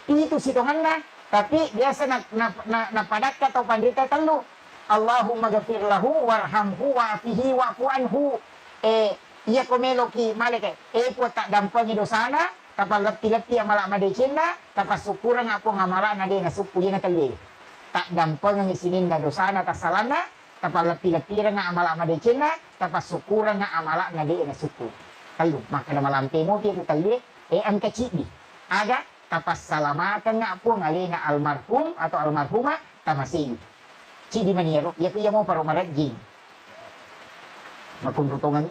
Itu sitongan na. Tapi biasa na padat atau pandita telu. Allahumma gafir lahu, warhamhu, wa'afihi, wa'fu anhu. Ia komelo ki malike. Po tak dampangi dosana. Tapal lepti-lepti yang malak madecina. Tapal syukuran apa ngamalak na de na suku na telu. Tak dampangi sinin na dosana tak salana. Tapal lepti-lepti nga amalak madecina. Tapal syukuran nga amalak na de na suku. Telu. Maka na malampe mo ti telu. Ang kacidi. Aga tapas salamatan nga po ngali na almarhum atau almarhumah tamasig. Si di maniro, iya mo paro maraging. Makunrutungan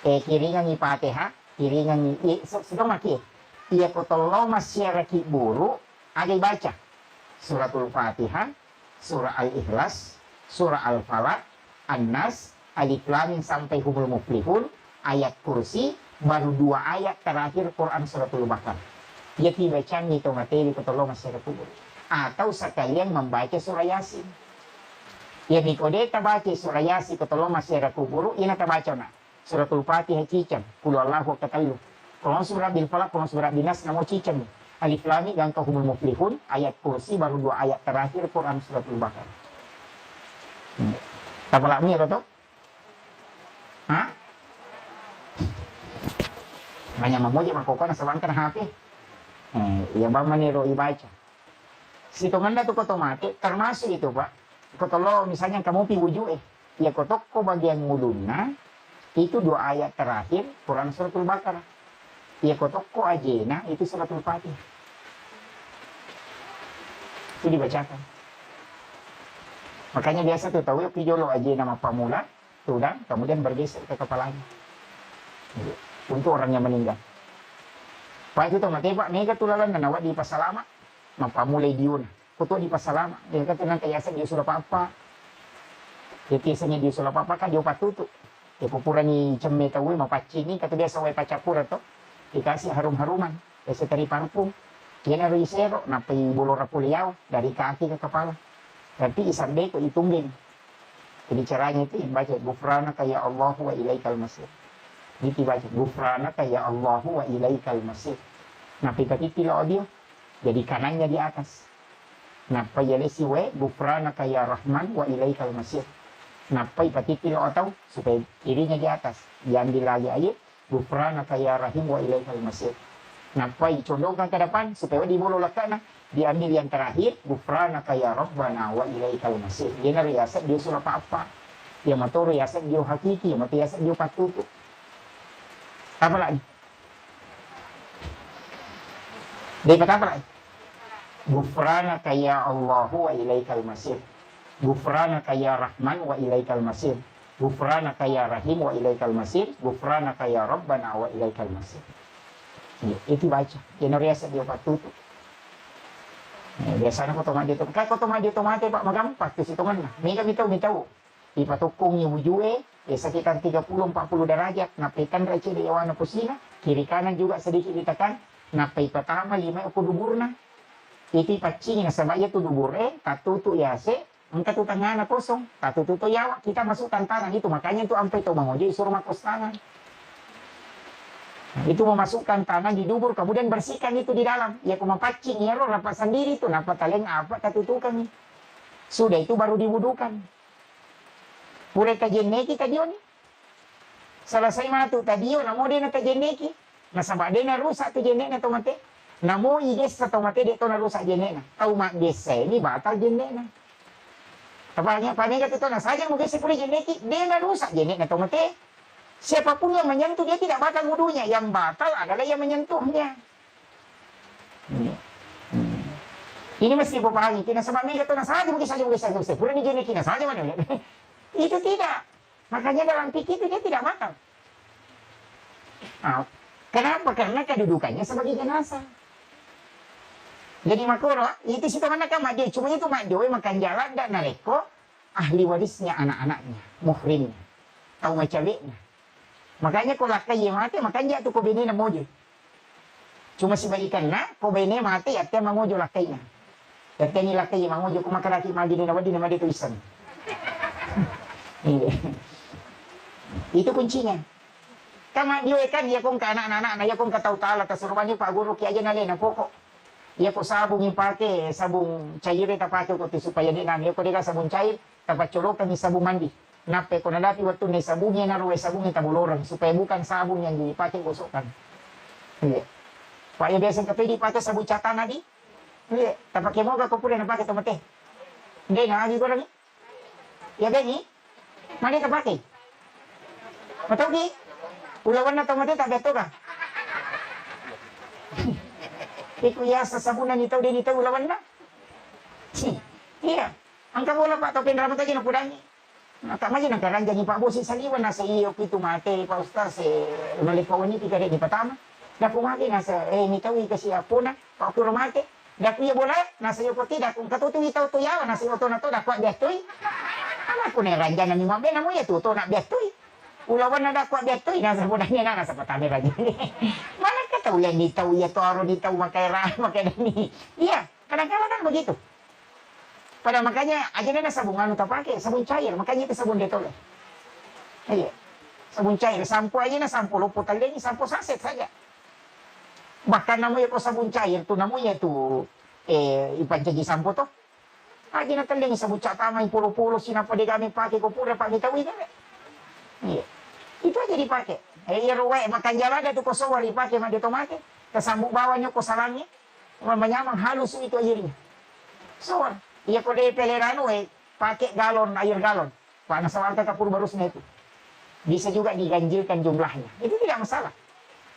kiringan ipatiha, kiringan sudah maki. Iya ko tolo masyaraki buru, agay baca. Suratul Fatihah, surah Al-Ikhlas, surah Al-Falaq, An-Nas, Alif Lam Mim sampai Humul Muflihun, ayat kursi, baru 2 ayat terakhir Quran suratul Baqarah. Dia baca nito materi ko tolo masyaraki buru. Atau sekalian membaca surah Yasin. Ya Nikodeta baca surah Yasin ketolong masih ada kuburu, ina baca na. Suratul Fatihah cicam, kul Allahu katalu. Kalau surah bil Falaq, kalau surah bin Nas namo cicam. Alif Lam Mim gang Humul Muflihun, ayat kursi baru 2 ayat terakhir Quran suratul Baqarah. Apa lagi ya toh? Hah? Banyak memuji makokona sabankan HP. Ya bang maniro ibaca. Situngan na to otomatis, termasuk itu Pak. Kalau misalnya kamu piwuju ya kotok ko bagian muluna, itu 2 ayat terakhir Quran suratul Baqarah. Ya kotok ko ajena, itu suratul Fatihah. Itu dibacakan. Makanya biasa tuh tahu pijolo ajena sama pamula, tudang, kemudian bergeser ke kepalanya. Untuk orang yang meninggal. Pak itu tuh mati Pak, mega tulalan nanawa di pasalama. Mapamulay diyon. Kuto di pasalama. Dia kata nang kayasan dia sudah apa. Dia kisahnya dia sudah apa kan dia patutu. Dia pupura ni cemme tahu mapacini kata dia sawai pacapura to. Dikasih harum-haruman. Dia setari parfum. Dia nari sero napai bulu rapuliau dari kaki ke kepala. Tapi isande ko itungging. Jadi caranya itu baca gufranaka ya Allah wa ilaikal masir. Jadi baca gufranaka ya Allah wa ilaikal masir. Napi katitilo dia. Jadi kanannya di atas. Napai yalesi we gufranaka ya Rahman wa ilaikal masir. Napai patitil atau supaya kirinya di atas. Diambil lagi ayat gufranaka ya Rahim wa ilaikal masir. Napai condongkan ke depan supaya di bulu lekana. Diambil yang terakhir gufranaka ya Rabbana wa ilaikal masir. Dia nariasan dia sudah apa-apa. Dia matoro riasan dia hakiki, mati riasan dia patutu. Apa lagi? Dapat apa lagi? Gufranaka ya Allahu wa ilaikal masir. Gufranaka ya Rahman wa ilaikal masir. Gufranaka ya Rahim wa ilaikal masir. Gufranaka ya Rabbana wa ilaikal masir. Ya, itu baca. Generasi dia patutu. Biasanya ko tomate to. Kaya ko tomate Pak magampak to situngan na. Mega bitaw. Ipatukong yung wujue, sekitar 30-40 derajat. Napitan raci di awan kusina. Kiri kanan juga sedikit ditekan. Napai pertama 5 dubur na. Iti pacing na sabaya tu dubur katutu yase, angka tu tangan na kosong, katutu to yawa, kita masukkan tangan itu, makanya itu sampai to mangojo suruh makos tangan. Nah, itu memasukkan tangan di dubur, kemudian bersihkan itu di dalam. Ya kumapacing ya lo rapat sendiri itu, napa taleng apa katutukan nih. Sudah itu baru diwudukan. Pure kajeneki tadion nih. Selesai mana tu tadion, namo dia na kajeneki. Nasaba dia na rusak tu jenek na tomate. Namo ides sa tomate dito na rusak jenek na. Tau mak gese ni batal jenek na. Tapanya panegat itu na saja mo gese pure jeneki, dia na rusak jenek na tomate. Siapapun yang menyentuh dia tidak batal wudunya. Yang batal adalah yang menyentuhnya. Ini mesti dipahami. Kina sama mega itu na saja mo gese pure ni jeneki na saja mana. Itu tidak. Makanya dalam fikih itu dia tidak batal. Kenapa? Karena kedudukannya sebagai jenazah. Jadi makoro, itu situ mana kan mak dia. Cuma itu mak dia makan jalan dan nareko ahli warisnya anak-anaknya, muhrimnya, tahu macabeknya. Makanya kalau lakai mati, makanya tu ko bini na mojo. Cuma sebagikan na, ko bini mati, at yan mangojo lakainya. At yan nilakay mangojo, kung makaraki magini na wadi na madi tulisan. Itu kuncinya. Kama dia kan dia kong ka anak-anak na dia kong kataw-tala kasurupan niyo paguro kaya aja nalin na poko. Dia ko sabong yung pake, sabong cair tapake ko supaya di namin ko dika sabong cair tapacurok kami sabong mandi. Nape ko nadapi waktu na sabongnya na ruwe sabongnya tabuluran supaya bukan sabong yang dipakai gosokan. Iya. Pak ya biasa kapedi pakai sabong catan lagi. Iya, tapake mo ka ko pula na pakai tomate. Hindi na agi ko lagi. Ya beni. Mali ka pakai. Matogi. Ulawan na tomate tak beto ka. Iku ya sa sabunan ito din ito ulawan na. Iya. Ang kabola Pak topin rambut aja na pudangi. Nakamaji nagkaranja ni Pak Bosi Saliwan nasa iyo itu mate Pak Ustaz nalipawan ni tiga ni patama. Daku maki nasa nitawi kasi apuna Pak Kuro mate. Daku iya bola nasa iyo poti daku katutu itaw tuyaw nasa iyo to na to daku biatoy. Ama ko na ranja na ni mabe na mo ya tuto na biatoy. Ulawan na daku biatoy nasa budanya na nasa patami ranja. Mana kata ulan nitaw ya to aro nitaw makaira makadani. Iya, kadang-kadang kan begitu. Pada makanya aja na sabun anu tak pakai, sabun cair, makanya itu sabun Dettol. Iya. Sabun cair, sampo aja na sampo luput aja ini sampo saset saja. Bahkan namanya ko sabun cair tuh namanya tuh ipancaji sampo toh. Aja na taling sabun catama yang puluh-puluh sinapa di kami pakai ko pura pakai tahu itu. Iya. Itu aja dipakai. Ruwe makan jalan ada tuh ko sawar dipakai mah ditomate. Kesambung bawahnya ko salangnya. Menyamang halus itu akhirnya. Sawar. Iya kode pelerano pakai galon air galon. Pak Nasawalta kapur barus itu. Bisa juga diganjilkan jumlahnya. Itu tidak masalah.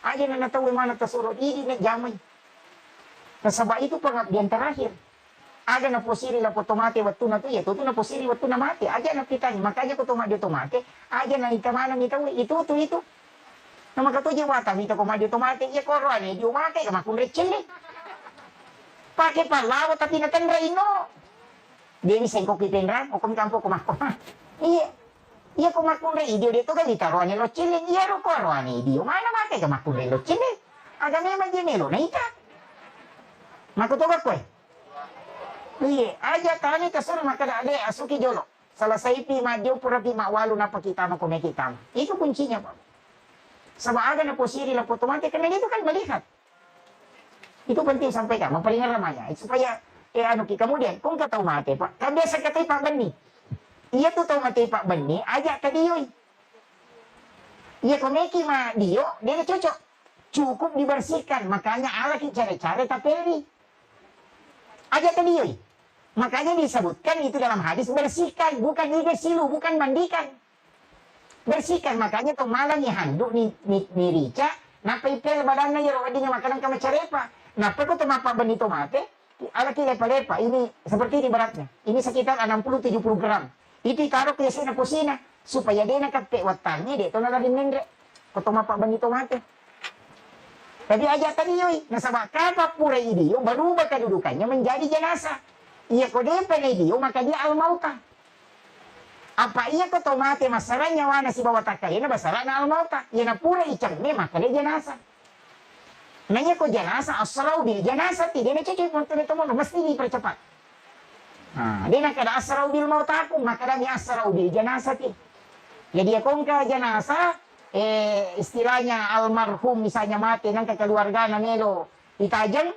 Aja na tahu mana tersuruh ini na jamai. Sebab itu pengabdian terakhir. Ada na posiri la potomate waktu na tu ya tu na posiri waktu na mate. Aja na pitanya makanya ko tomate tomate. Aja na itamana mitawi itu. Nama katu jawata mita ko made tomate ya korwane di umate kama kun recele. Pakai palawa tapi na tendra ino. Dia bisa kopi penran, o kung kampo kumako. Iya kumakun idio dito ka ditaruan lo chile, iya ro koruan idio. Mana mate ka makun lo chile. Aga memang jenelo na ita. Makutoga ko. Iya, aja tani kasur makada ade asuki jolo. Salah saipi madio pura pi mawalo na pakita mo kumekita mo. Itu kuncinya, Pak. Sama aga na posiri la potomate karena itu kan melihat. Itu penting sampaikan, memperingat ramanya supaya kemudian kung kataw mate Pak. Kan biasa katay Pak Bani. Iya tuh tahu mate Pak Bani, aja tadi yoy. Iya komeki ma dio, dia cocok. Cukup dibersihkan, makanya ala ki cara-cara taperi. Aja tadi yoy. Makanya disebutkan itu dalam hadis bersihkan, bukan digesilu, bukan mandikan. Bersihkan, makanya tuh malam ni handuk ni rica, napipel badannya ya wadingnya makanan kama carepa. Napa ko tuh Pak Bani tomate? Ala lepa-lepa, ini seperti ini beratnya. Ini sekitar 60-70 gram. Itu taruh ke kusina supaya dia nakapek watangnya dia. Ito na rin nendre. Kutuma Pak Bani tomate. Tapi aja tadi yoy, nasaba kapag pura idiyo, berubah kedudukannya menjadi jenazah. Iya ko depan idiyo, maka dia al-mauta. Apa iya ko tomate masaranya wana si bawa takay na basara na al-mauta. Iya na pura icang maka dia jenazah. Nanya ko jenazah asraw bil jenazah tidak na cocok untuk itu mo mesti dipercepat. Dia nak ada asraw bil mau takung maka dami asraw bil jenazah ti. Jadi kung ka jenazah istilahnya almarhum misalnya mati nang keluarga na melo itajang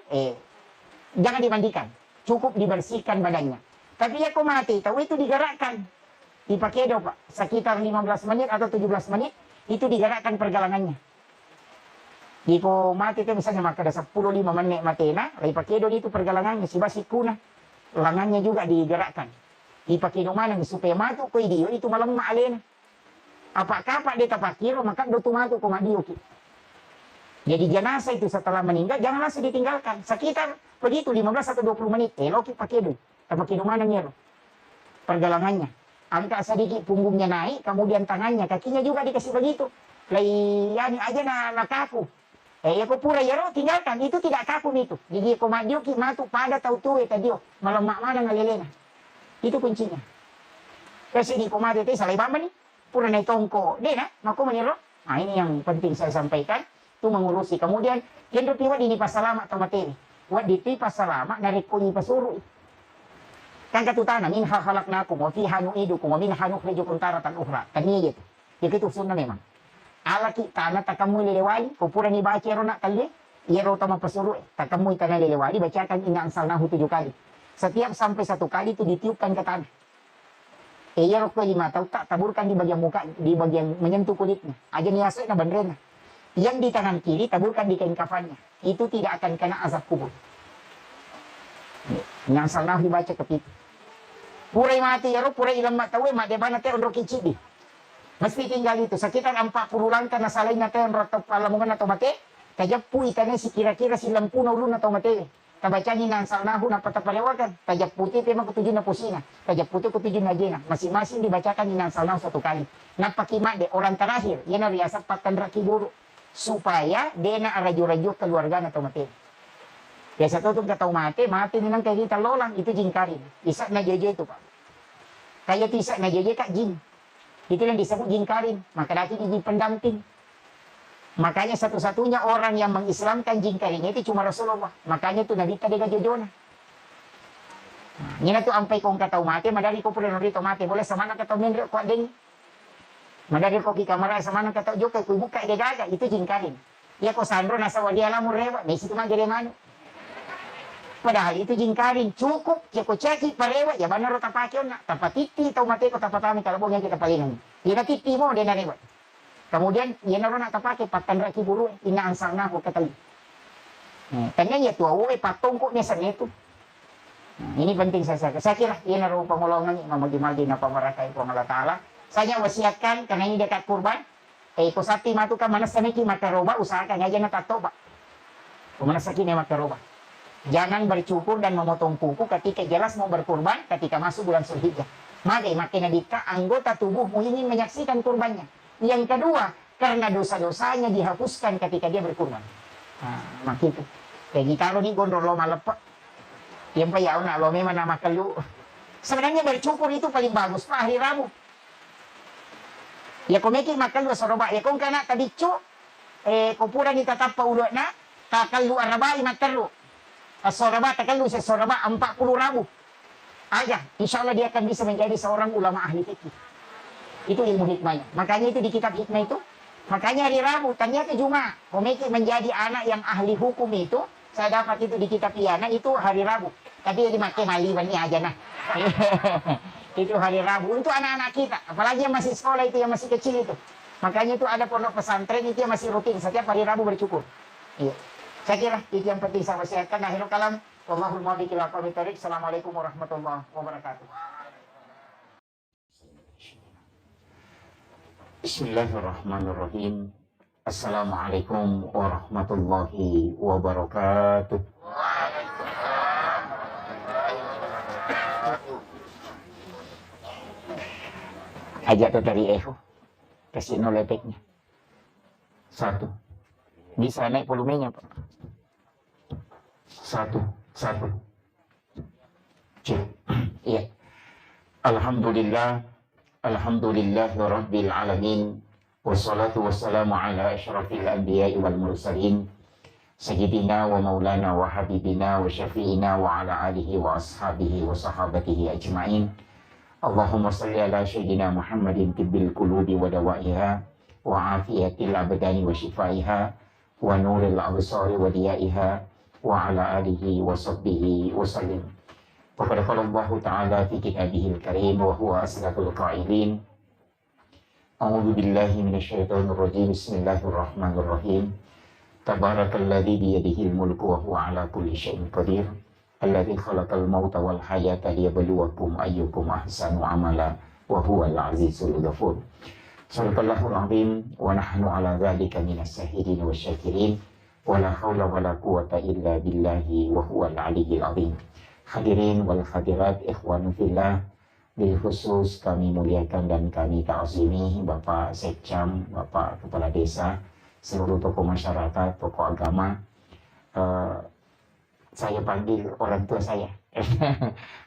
jangan dimandikan, cukup dibersihkan badannya. Tapi ya kung mati tahu itu digerakkan. Dipakai do Pak sekitar 15 menit atau 17 menit itu digerakkan pergalangannya. Jika mati itu misalnya maka ada 10-5 menit mati na, ipakai do itu pergalangannya si basi kuna, lengannya juga digerakkan. Ipakai do mana supaya matu ko idio itu malam maalena. Apakah Pak dia tapakiro maka do tumatu ko madio ki. Jadi jenazah itu setelah meninggal jangan langsung ditinggalkan. Sekitar begitu 15 atau 20 menit. Loki pakai do. Tapakai do mana nyero. Pergalangannya. Angkat sedikit punggungnya naik, kemudian tangannya, kakinya juga dikasih begitu. Yani aja na kaku. Ya ko pura yaro tinggalkan itu tidak kaku itu. Jadi ko madio ki matu pada tau tuwe tadio malamak mana ngalelena. Itu kuncinya. Kasi di ko mati te salay bamba ni pura na tongko. Dena mako meniro. Nah ini yang penting saya sampaikan. Itu mengurusi. Kemudian kendo piwa di pasalama atau materi. Wa di pasalama nariko ni pasuru. Kan katutana min halaknakum wa fiha nu'idukum wa min nukhrijukum taratan ukhra. Taniya gitu. Itu sunna memang. Alaki tanah takamu lelewali, kupura ni baca nak kali, ia rota mapasuru, takamu tanah lelewali, bacakan inna ansalnahu 7 kali. Setiap sampai 1 kali itu ditiupkan ke tanah. Ia rokok 5 tahu tak taburkan di bagian muka, di bagian menyentuh kulitnya. Aja niasuk na bandrena. Yang di tangan kiri taburkan di kain kafannya. Itu tidak akan kena azab kubur. Inna ansalnahu dibaca ke pitu. Purai mati ya pura ilam matawe madebana te ondro kicidi. Mesti tinggal itu sekitar 40 langkah na salay na tayo rotop palamungan atau mate. Kaya pu itane si kira-kira si lampuno ulun atau mate. Tabacanya nang salnahu na patapalewakan. Tajak putih tema ketujuh na pusina. Tajak putih ketujuh na jena. Masing-masing dibacakan nang salnahu satu kali. Napakima de orang terakhir. Yana riasa patan raki buru. Supaya dena araju-raju keluarga na mati. Biasa tuh katau mati ninang kayak kita lolang. Itu jin karim. Isak na jeje itu pak. Kayak tisak na jeje kak jin. Itu yang disebut jin karim. Maka lagi jin pendamping. Makanya satu-satunya orang yang mengislamkan jin karim itu cuma Rasulullah. Makanya itu Nabi tadi gajojona. Ini tuh ampai kong katau mati, madari ko pula nurito mati. Boleh samana katau menre ko ding. Madari ko ki kamera samana katau joka ko buka de gaga itu jin karim. Ya ko Sandro nasa wadi alamu rewa, di situ mah gede manu. Padahal itu jin karim cukup ceko ceki parewa ya benar ro tapakyon na tapatiti tau mati ko tapatami kalau bongnya kita palingan. Ina titi mo de na rewa. Kemudian ia naruh nak terpakai patan raki buru ina ansang na ko katali. Tanya ya tua woe patung kok nesan itu. Ini penting saya kira ia naruh pengolongan magi-magi na pamarakai ko Allah Taala. Saya wasiatkan karena ini dekat kurban. Ko sati matukan mana saniki makaroba usahakan aja na tatoba. Mana sakine makaroba. Jangan bercukur dan memotong kuku ketika jelas mau berkurban ketika masuk bulan Zulhijjah. Magai makin adika anggota tubuhmu ingin menyaksikan kurbannya. Yang kedua, karena dosa-dosanya dihapuskan ketika dia berkurban. Nah, itu. Kayak gitaro nih gondor lo malepak. Yang pa yaw na lo memang nama kelu. Sebenarnya bercukur itu paling bagus Pak hari Rabu. Ya kumeki makalu soroba. Ya kung kana tadicu. Kupuran ni tatap pa ulo na. Kakalu arabai matalu. Soroba takalu sa soroba 40 Rabu. Aja, insya Allah dia akan bisa menjadi seorang ulama ahli fikih. Itu ilmu hikmahnya. Makanya itu di kitab hikmah itu. Makanya hari Rabu, ternyata Jumat. Komiki menjadi anak yang ahli hukum itu. Saya dapat itu di kitab Iyana, itu hari Rabu. Tapi ya dimakai maliban aja nah. Itu hari Rabu. Untuk anak-anak kita. Apalagi yang masih sekolah itu, yang masih kecil itu. Makanya itu ada pondok pesantren itu yang masih rutin. Setiap hari Rabu bercukur. Iya. Saya kira itu yang penting saya wasiatkan. Akhirul kalam. Wallahul muwaffiq ila aqwamit thoriq. Assalamualaikum warahmatullahi wabarakatuh. Bismillahirrahmanirrahim. Assalamualaikum warahmatullahi wabarakatuh. Ajak tuh dari echo. Kasih nol efeknya. 1. Bisa naik volumenya Pak. 1. Cek. Iya. Alhamdulillah. Alhamdulillahirabbil alamin. Wassalatu wassalamu ala asyrafil anbiya'i wal mursalin. Sayyidina wa maulana wa habibina wa syafi'ina wa ala alihi wa ashabihi wa sahabatihi ajma'in. Allahumma salli ala sayyidina Muhammadin tibbil qulubi wa dawaiha wa afiyatil abdani wa shifaiha wa nuril absari wa diyaiha wa ala alihi wa sahbihi wa sallim. Waqad qala Allah Ta'ala fi kitabihil karim wa huwa asdaqul qailin. A'udzu billahi minasyaitonir rajim. Bismillahirrahmanirrahim. Tabarakalladzi biyadihil mulku wa huwa ala kulli syai'in qadir. Alladzi khalaqal mauta wal hayata liyabluwakum ayyukum ahsanu amala wa huwal azizul ghafur. Shadaqallahul azim wa nahnu ala dzalika minas shahirin wasyakirin. Wala haula wala quwwata illa billahi wa huwal aliyyil azim. Hadirin wal hadirat ikhwanu fillah, bil khusus kami muliakan dan kami ta'zimi Bapak Sekcam, Bapak Kepala Desa, seluruh tokoh masyarakat, tokoh agama. Saya panggil orang tua saya.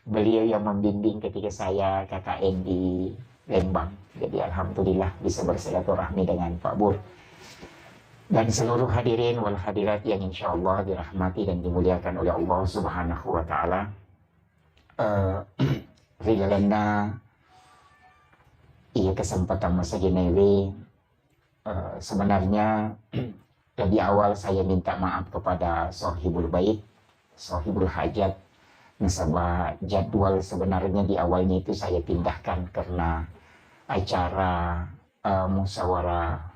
Beliau yang membimbing ketika saya KKN di Lembang. Jadi alhamdulillah bisa bersilaturahmi dengan Pak Bur. Dan seluruh hadirin wal hadirat yang insya Allah dirahmati dan dimuliakan oleh Allah Subhanahu wa Ta'ala. Rilalana iya kesempatan masa Genewe. Sebenarnya lebih awal saya minta maaf kepada Sohibul Bait, Sohibul Hajat. Nasabah jadwal sebenarnya di awalnya itu saya pindahkan karena acara musyawarah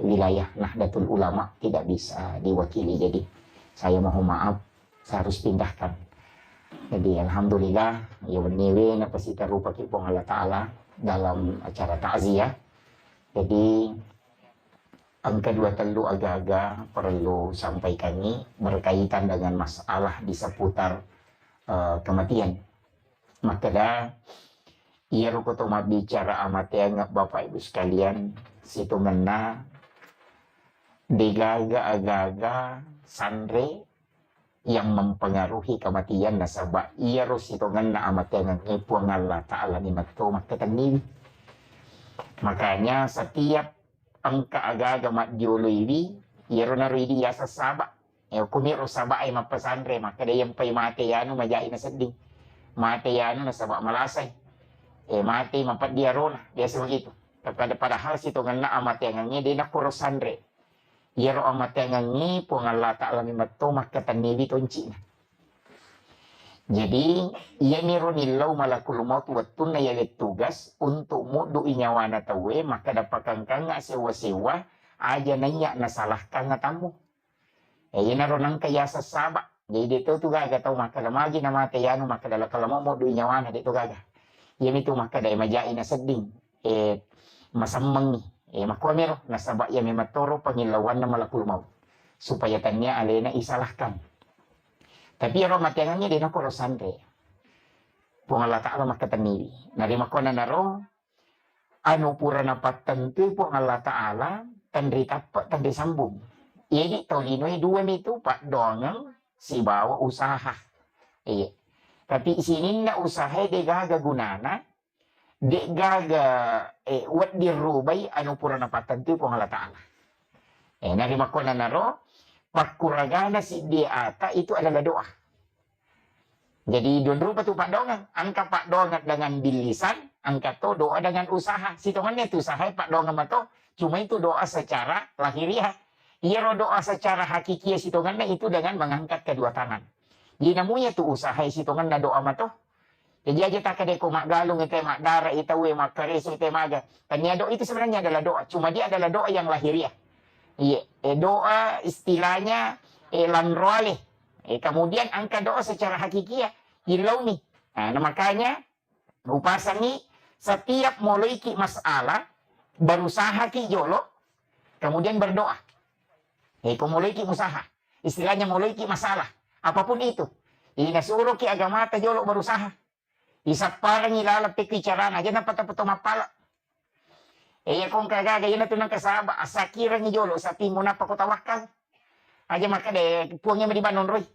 wilayah Nahdlatul Ulama tidak bisa diwakili, jadi saya mohon maaf, saya harus pindahkan. Jadi alhamdulillah ya benewe napasita rupa kipong Allah Ta'ala dalam acara takziah. Jadi Ang kedua telu agak-agak perlu sampaikan ini berkaitan dengan masalah di seputar kematian. Maka dah ia rukutuma bicara amat ya nggak Bapak Ibu sekalian, situ mena digaga agak-agak sandre yang mempengaruhi kematian nasabah ia rusito ngana amat yang ngipuang Allah Ta'ala ni mato makatangin. Makanya setiap angka aga-aga mat diuluiwi ia ronaridi ya sasaba kumiro saba ay mapasandre maka dia yang pay mate yano majai na seding mate yano nasaba malasay mate mapat dia rona biasa begitu. Padahal situ ngana amat yang ngi dia na kurosandre Yero amat yang ngi Allah Ta'ala ni mato makatanibi tonci. Jadi ia mironilau malakul maut watun na yalit tugas untuk mudu inyawana tawe maka dapatkan nga sewa-sewa aja nanya nasalahkan na tamu. Ia naronang kaya sasaba. Jadi dito tu gaga tau maka damagi na matayano maka dala kalamo mudu inyawana dito gaga. Ia itu maka dai majai na seding masamang ni. Makuha meron, nasaba ya mematoro pangilawan na malakul maut. Supaya tanya alena isalahkan. Tapi ya matiangannya din ako rosandre. Pungala ta'ala makataniwi. Narima ko na naro, ano pura na patanto pungala ta'ala, tandri tapat, tandri sambung. Jadi tolinoy dua itu pak dongang si bawa usaha. Tapi sini na usaha de gaga gunana, de gaga wat dirubay ano pura na patanto pungala ta'ala. Narima ko na naro, pakuragana si dia ata itu adalah doa. Jadi dulu tu pak dongan, angka pak dongan dengan bilisan, angka to doa dengan usaha. Sitongannya itu usaha pak dongan mato, cuma itu doa secara lahiriah. Ia doa secara hakikiah sitongannya itu dengan mengangkat kedua tangan. Jadi namanya tu usaha sitongan doa mato. Jadi aja tak ada ko mak galung itu mak darah itu mak kareso itu maga. Tanya doa itu sebenarnya adalah doa, cuma dia adalah doa yang lahiriah. Iya, doa istilahnya lanroale. Kemudian angka doa secara hakikiah hilau nih. Nah, makanya upasan nih setiap mulai ki masalah berusaha ki jolo, kemudian berdoa. Mulai ki usaha, istilahnya mulai ki masalah, apapun itu. Jadi nasuruh ki agama ta jolo berusaha. Isapara ngilala pikicaran aja na patapato mapala. Kung kagaga yun na ito ng kasaba, asakira ni Jolo, sa timo na pakutawakal. Aja maka de, puangnya madibanon roy.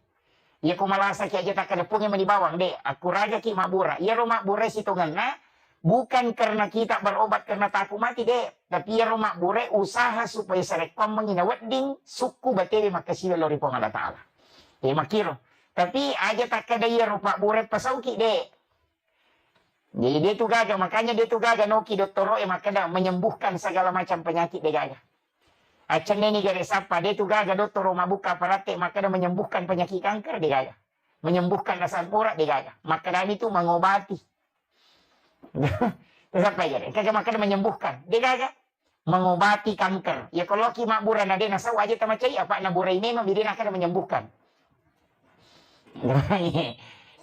Iya kung malasa ki aja takada puangnya madibawang, de, aku raga ki mabura. Iya ro mabura sitongan na, bukan karena kita berobat karena takut mati de, tapi iya ro mabura usaha supaya sarekom menginawat ding suku batewe makasih lori pong Allah Ta'ala. Makiro. Tapi aja takada iya ro mabura pasauki de. Jadi dia tu gagal, makanya dia tu gagal noki doktor makanya menyembuhkan segala macam penyakit dia gagal. Acan ini gara sapa dia tu gagal doktor buka parate makanya menyembuhkan penyakit kanker dia gagal. Menyembuhkan asam urat dia gagal. Makanya itu mengobati. Siapa ya? Kagak makanya menyembuhkan. Dia gagal mengobati kanker. Ya kalau ki makbura na dia nasa aja tamacai apa na burai memang dia akan menyembuhkan.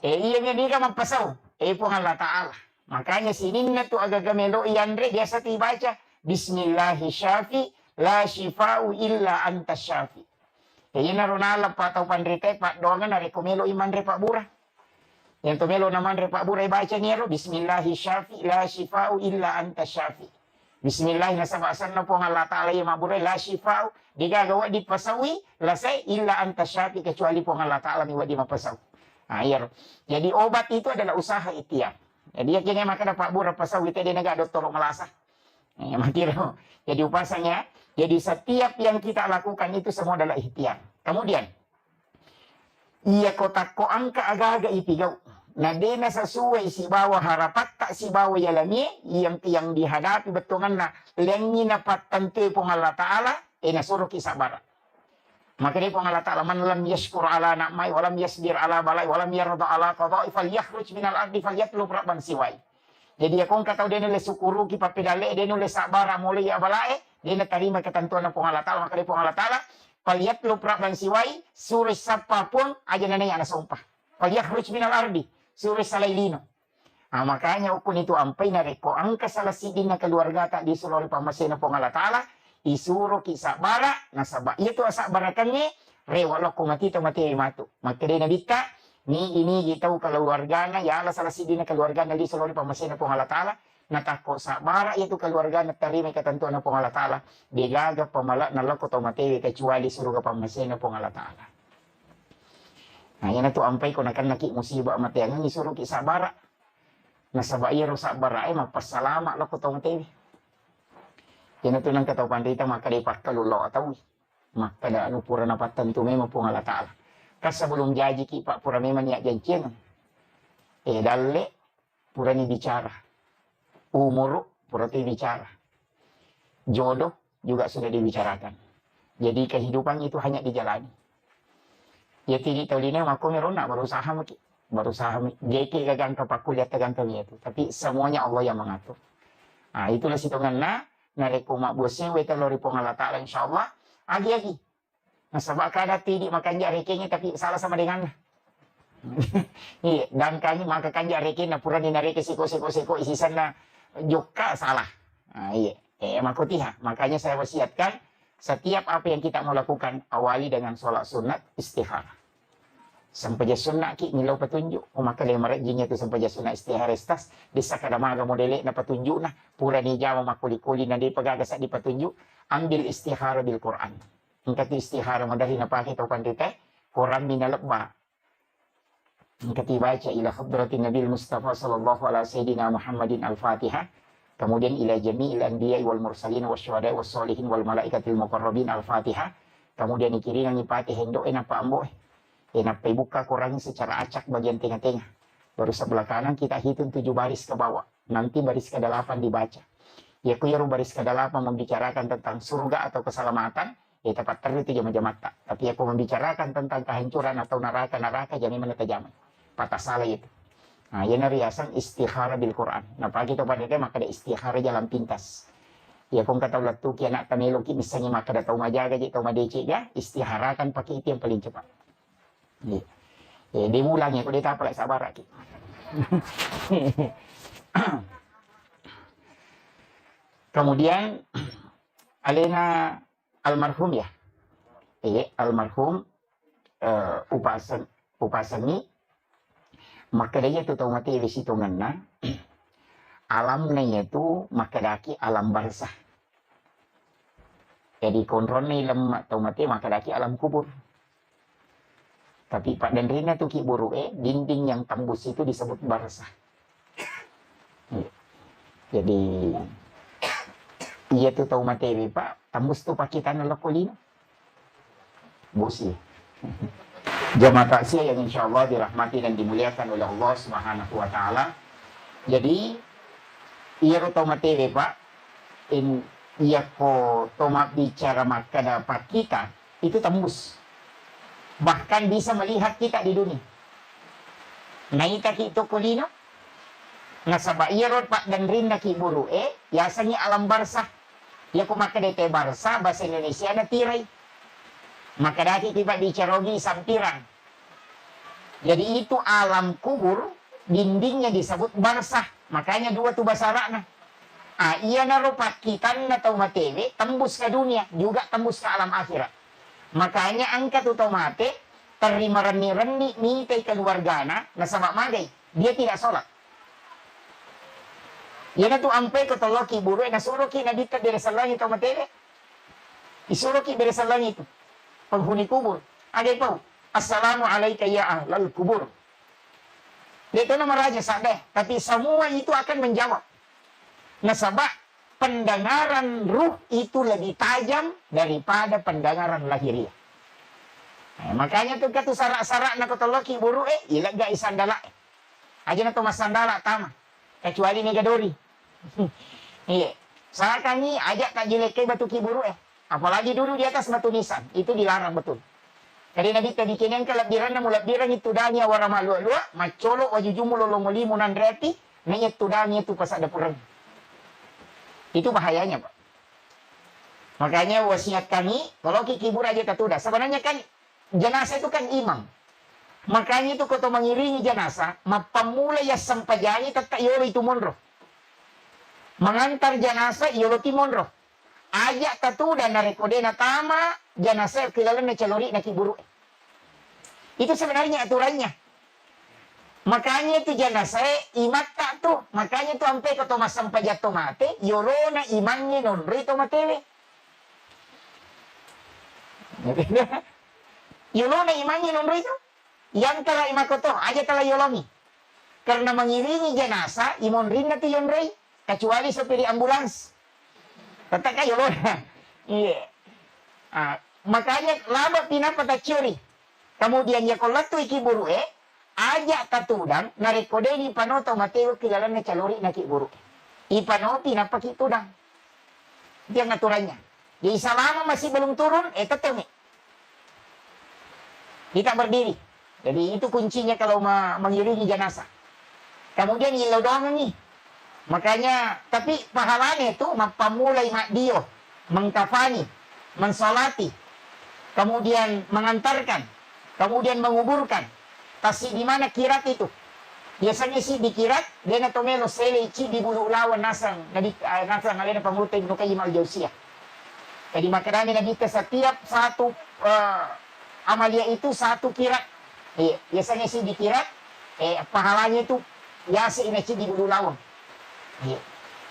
Iya dia kan mempasau. Pun Allah Ta'ala. Makanya sini na tu agak gamelo iandre biasa dibaca Bismillahi syafi la shifa'u illa anta syafi. Kaya narunala pa tau pandrite pak doangan na rekomelo imandre pak bura. Yang tumelo naman re pak bura ibaca niro Bismillahi syafi la shifa'u illa anta syafi. Bismillahi nasabasan na po Allah Ta'ala yung mabura la shifa'u digagawa di pasawi lasay illa anta syafi kecuali po Allah Ta'ala miwa di mapasaw. Air. Jadi obat itu adalah usaha ikhtiar. Jadi akhirnya maka dapat bura pasal kita dia negara doktor melasa. Jadi upasanya, jadi setiap yang kita lakukan itu semua adalah ikhtiar. Kemudian, ia kotak ko angka agak-agak ipigau. Nah dena sesuai si bawah harapat tak si bawah yalami yang dihadapi betongan na lengi napat tentu pun Allah Ta'ala nasuruh kisah barat. Maka dia pun Allah Ta'ala man lam yashkur ala na'mai walam yasbir ala balai walam yarda ala qada'i fal yakhruj minal ardi fal yatlub rabban siwai. Jadi ya kung kataw dia nulis sukuru ki papidale dia nulis sabara mulai ya balai dia terima ketentuan ng Allah Ta'ala maka dia pun Allah Ta'ala fal yatlub rabban siwai suris sapapun aja nanay ana sumpah. Fal yakhruj minal ardi suris salailino. Makanya ukun itu ampay na reko ang kasalasidin na keluarga tak di seluruh pamasya ng Allah Ta'ala Isuro ki sabara, nasaba itu sabara kami, rewalo ko matito mati matu. Makade na bita, ni ini gitaw keluargana, ya Allah salah sidina keluargana di seluruh pamasina po Allah Ta'ala, natako sabara itu keluarga terima ketentuan po Allah Ta'ala, digaga pamala na loko to mati kecuali suruh ke pamasina po Allah Ta'ala. Nah, yan na to ampay ko nakan naki musibah mati ang isuro ki sabara. Nasaba iro sabara ay magpasalama loko to mati. Yan ito nang katapan dito, makalipat kalulaw ataw. Makada ano pura napatan tumema po nga Ta'ala. Kasi belum jaji ki pak pura memang niya janjian. Dalle pura ni bicara. Umur pura ti bicara. Jodoh juga sudah dibicarakan. Jadi kehidupan itu hanya dijalani. Ya tidak tahu lina aku merona berusaha maki. Berusaha geke gagang kapakuliah tagang kami itu. Tapi semuanya Allah yang mengatur. Nah itulah situngan nareku mak bosnya weta lori po Allah Ta'ala insyaallah agi nasabak kada tidi makan rekenya tapi salah sama dengan iya dan kami maka kanja reke na pura ni nareke siko isisan na joka salah iya makutiha makanya saya wasiatkan setiap apa yang kita mau lakukan awali dengan sholat sunat istikharah sampai sunnah ki nilau petunjuk maka dia marajinya itu sampai sunnah istihara estas desa kada maga modele na petunjuk nah pura ni jawa makuli-kuli na di pagagasa di petunjuk ambil istihara bil Quran engkati istihara madari na pakai tau pandite Quran minalabba engkati baca ila hadratin Nabil Mustafa sallallahu alaihi sayyidina Muhammadin al-Fatihah kemudian ila jami'il anbiya wal mursalin wasyuhada wassalihin wal malaikatil muqarrabin al-Fatihah kemudian ikiringan ipati hendo enapa amboy napai buka Quran secara acak bagian tengah-tengah. Baru sebelah kanan kita hitung 7 baris ke bawah. Nanti baris ke-8 dibaca. Ya kuyaru baris ke-8 membicarakan tentang surga atau keselamatan. Ya tepat terus itu jama-jama tak. Tapi aku membicarakan tentang kehancuran atau neraka jadi mana tajaman. Patah salah itu. Nah, ya nariasan istikhara bil Quran. Nah, pagi itu pada dia maka ada istikhara jalan pintas. Ya kung kataw latu kaya nak tamelo ki misalnya maka ada tau majaga jadi tau madeci ya istiharakan pakai itu yang paling cepat. Dia mulangnya kok dia tak apa sabar lagi. Kemudian alena almarhum ya. Almarhum upasani maka dia tu tahu mati visitungan na alamnya itu maka daki alam barzah. Jadi kontrol ni lemak tahu mati maka daki alam kubur. Tapi Pak dan Rina tuh ki buru dinding yang tembus itu disebut barzah. Jadi iya tuh tahu materi Pak tembus tuh pakitan lekolino. Bosi. Jamaah takziah yang insya Allah dirahmati dan dimuliakan oleh Allah Subhanahu wa Ta'ala. Jadi iya tahu materi Pak iya ko tomat bicara maka dapat kita itu tembus. Bahkan bisa melihat kita di dunia. Naita ki itu kulino. Nasaba iyarod Pak dan Rinda ki buru yasanya alam barzah. Ya kumaka dete barzah bahasa Indonesia na tiray. Maka dati kita bicarogi sampiran. Jadi itu alam kubur dindingnya disebut barzah. Makanya dua tuh bahasa Arabna. Iya na rupat kita na tau matewe tembus ke dunia juga tembus ke alam akhirat. Makanya angkat otomatis terima reni mintai keluargana nasabak magai dia tidak sholat. Yan tu ampe ko toloki buru nasuruh ki nadita dari salangit atau materi. Isuruh ki dari salangit itu penghuni kubur. Ada pau assalamu alayka ya ahlal kubur. Dia itu nama raja sadeh tapi semua itu akan menjawab. Nasabak pendengaran ruh itu lebih tajam daripada pendengaran lahiriah. Makanya tuh kata sarak-sarak na kotoloki buru ilag ga isandala. Aja na to masandala tama. Kecuali negadori. Iya. Sakan ni ajak tak jelek batu ki buru Apalagi dulu di atas batu nisan, itu dilarang betul. Kali nabi tadi kenen kalabiran na mulabiran itu dania wara malua-lua, macolo wajujumu lolomoli munandreti, nanya itu dania itu pas ada purang. Itu bahayanya Pak. Makanya wasiat kami, kalau kikibur aja tatuda. Sebenarnya kan jenazah itu kan imam. Makanya itu kau mengiringi jenazah, mapamula ya sampajani tetap yolo itu monro. Mengantar jenazah yolo ti monro. ajak tatu dan narekode na tama, janasa kilala na calori na kiburu. Itu sebenarnya aturannya. Makanya itu janasa imatta tuh. Makanya tuh sampai ke Thomas sampai jatuh mate, yorona imannya nonri tomatewe. Yorona imannya nonri itu. Yang telah imakoto, aja telah yolomi. Karena mengiringi jenazah, imonrin na yon rey. Kecuali sopir ambulans. Katakan yolona. Iya. Makanya lama pinapata curi. Kemudian ya kalau tu ikiburu ajak tatudang narekode ni panoto mateo kilala na calori na kiburu. Ipano pinapakitudang. Dia aturannya. Jadi selama masih belum turun, tetap nih. Kita berdiri. Jadi itu kuncinya kalau mengiringi jenazah. Kemudian ilau doang nih. Makanya, tapi pahalanya itu mempamulai makdio, mengkafani, mensolati, kemudian mengantarkan, kemudian menguburkan. Tasik di mana kirat itu? Biasanya sih di kirat, dia na tomelo sele ichi di bulu lawan nasang alena pamurta Ibnu Qayyim al-Jauziyah. Jadi makanya Nabi setiap satu amalia itu satu kirat. Biasanya sih di kirat, pahalanya itu biasa inachi di bulu lawan.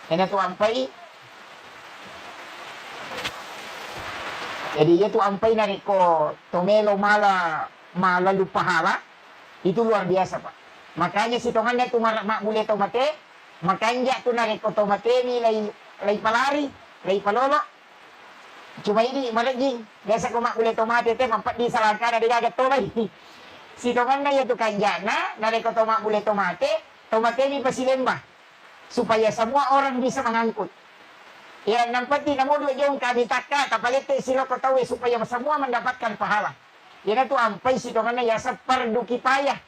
Ini tuh ampai. Jadi itu ampai nariko tomelo malalu pahala itu luar biasa Pak. Makanya si tongannya tuh mak boleh tomate, makanya tuh nariko tomate ni lay palari, lay palolo. Cuma ini malaging biasa ko mak boleh tomate teh mampat di salangkan ada gagat tolay. Si tongannya ya tuh kanjana nariko tomak boleh tomate ni pasilembah supaya semua orang bisa mengangkut. Ya nampati namo dua jong kami taka tapalete sila ko tahu supaya semua mendapatkan pahala. Ya tu ampai si tongannya ya pardu kipayah.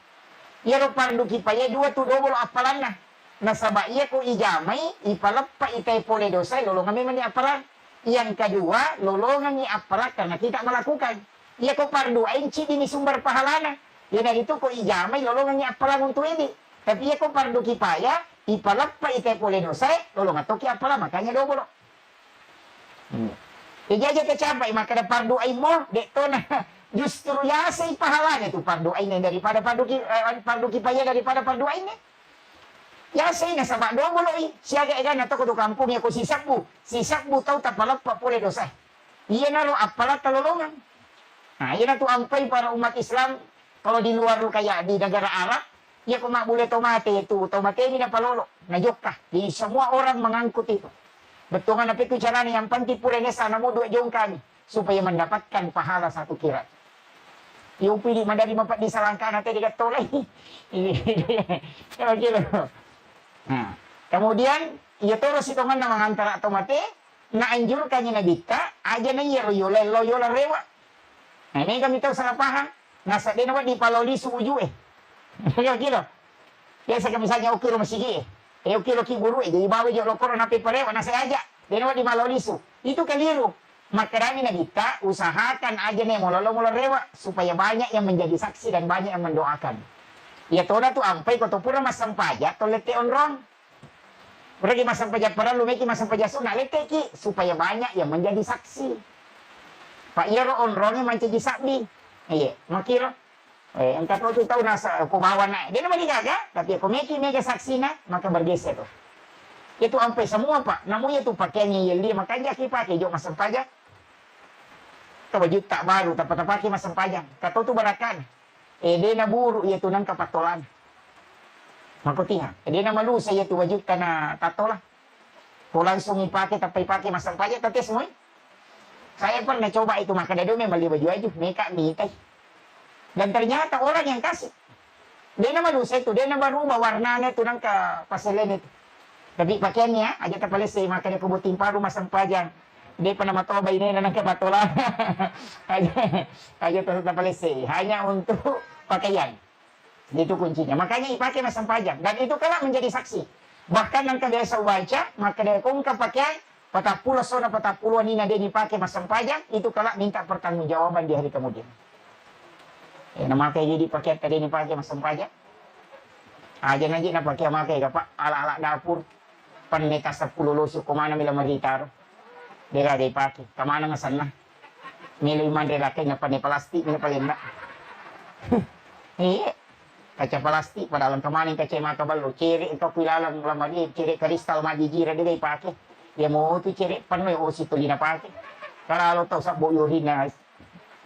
Ya ro pardu kipayah dua tu double apalanna. Nasaba iya ko ijamai ipalappa itay pole dosa lolongan memang ni apalan. Yang kedua lolongan ni apalan karena kita melakukan. Iya ko pardu ainci ini sumber pahalana. Ya dari itu ko ijamai lolongan ni apalan untuk ini. Tapi iya ko pardu kipayah ipalappa itay pole dosa lolongan toki apalan makanya double. Ijaja kecapai maka ada pardu ay mo dek to na justru ya say pahalanya tu pardu ay na daripada pardu kipaya daripada pardu ay na. Ya say na sabak doang boloy. Siaga egan atau kudu kampung ya ko sisakbu tau tapalap pa pole dosa. Iya na lo apalat talolongan. Nah, iya na tu ampai para umat Islam kalau di luar lu kayak di negara Arab, ya kok mak boleh tomate itu, tomate ini na palolo, najokah. Jadi semua orang mengangkut itu. Betul kan, tapi itu caranya yang penting pulangnya sana mau dua jong kami supaya mendapatkan pahala satu kirat. Yupi di mandari mapat di salangkan nanti dekat tolai. Nah, kemudian ia terus hitungan nama antara tomate na anjurkannya na dikta aja na iya loyola rewa. Nah, ini kami tahu salah paham. Nasa din naman di paloli suuju kilo. Biasa kami misalnya ukiro masigi ukiro kiburu jadi bawa jo lokoro napi parewa nasa aja. Din naman di malolisu. Itu keliru. Makarami na kita usahakan aja nih mololo rewa supaya banyak yang menjadi saksi dan banyak yang mendoakan. Ya toda tu ampai koto pura masang pajak to lete onrong. Pergi masang pajak para lumeki masang pajak sunah lete ki supaya banyak yang menjadi saksi. Pak Iro onrongnya menjadi saksi. Iya, makiro. Engkau tahu nasa kumawa na. Dia naman digaga, tapi ako mega saksi na maka bergeser tuh. Itu ampai semua Pak. Namanya tuh pakaiannya yang dia makanya ki pakai jok masang pajak. Kau baju tak baru tapat-tapaki masang pajak. Kau tuh barakan. Dia na buru iya tuh nang kapatolan. Makutiha. Dia na malu saya tuh baju kana tatola. Kau langsung ipake tapi pakai masang pajak tapi semua. Saya pernah coba itu maka dia memang beli baju aja mereka minta. Dan ternyata orang yang kasih. Dia na malu saya tuh dia na baru warnanya tuh nang ke paselen itu. Tapi pakaiannya aja tapalese maka dia kebutin paru masang pajak. Dia pernah matoba ini nang kapatolan. aja tapalese hanya untuk pakaian. Itu kuncinya. Makanya dipakai masang pajak dan itu kelak menjadi saksi. Bahkan nang biasa baca maka dia kung pakaian patapulo sona patapulo nina dia dipakai masang pajak itu kelak minta pertanggungjawaban di hari kemudian. Nama kayak jadi pakai tadi ini pakai masang pajak. Aja nanti na pakai makai kapak ala-ala dapur. Paneka 10 lusuk kemana mila maritar. Dira gay paki. Kamana nga sana. Miloy man dira kay nga panay plastic nga palina. Iya. Kaca plastik padahal kemarin kaca maka balu ciri itu pilalang lama dia ciri kristal majijira dia gay paki. Ya mau tu ciri panoy o si tulina paki. Kalau tahu sa boyurin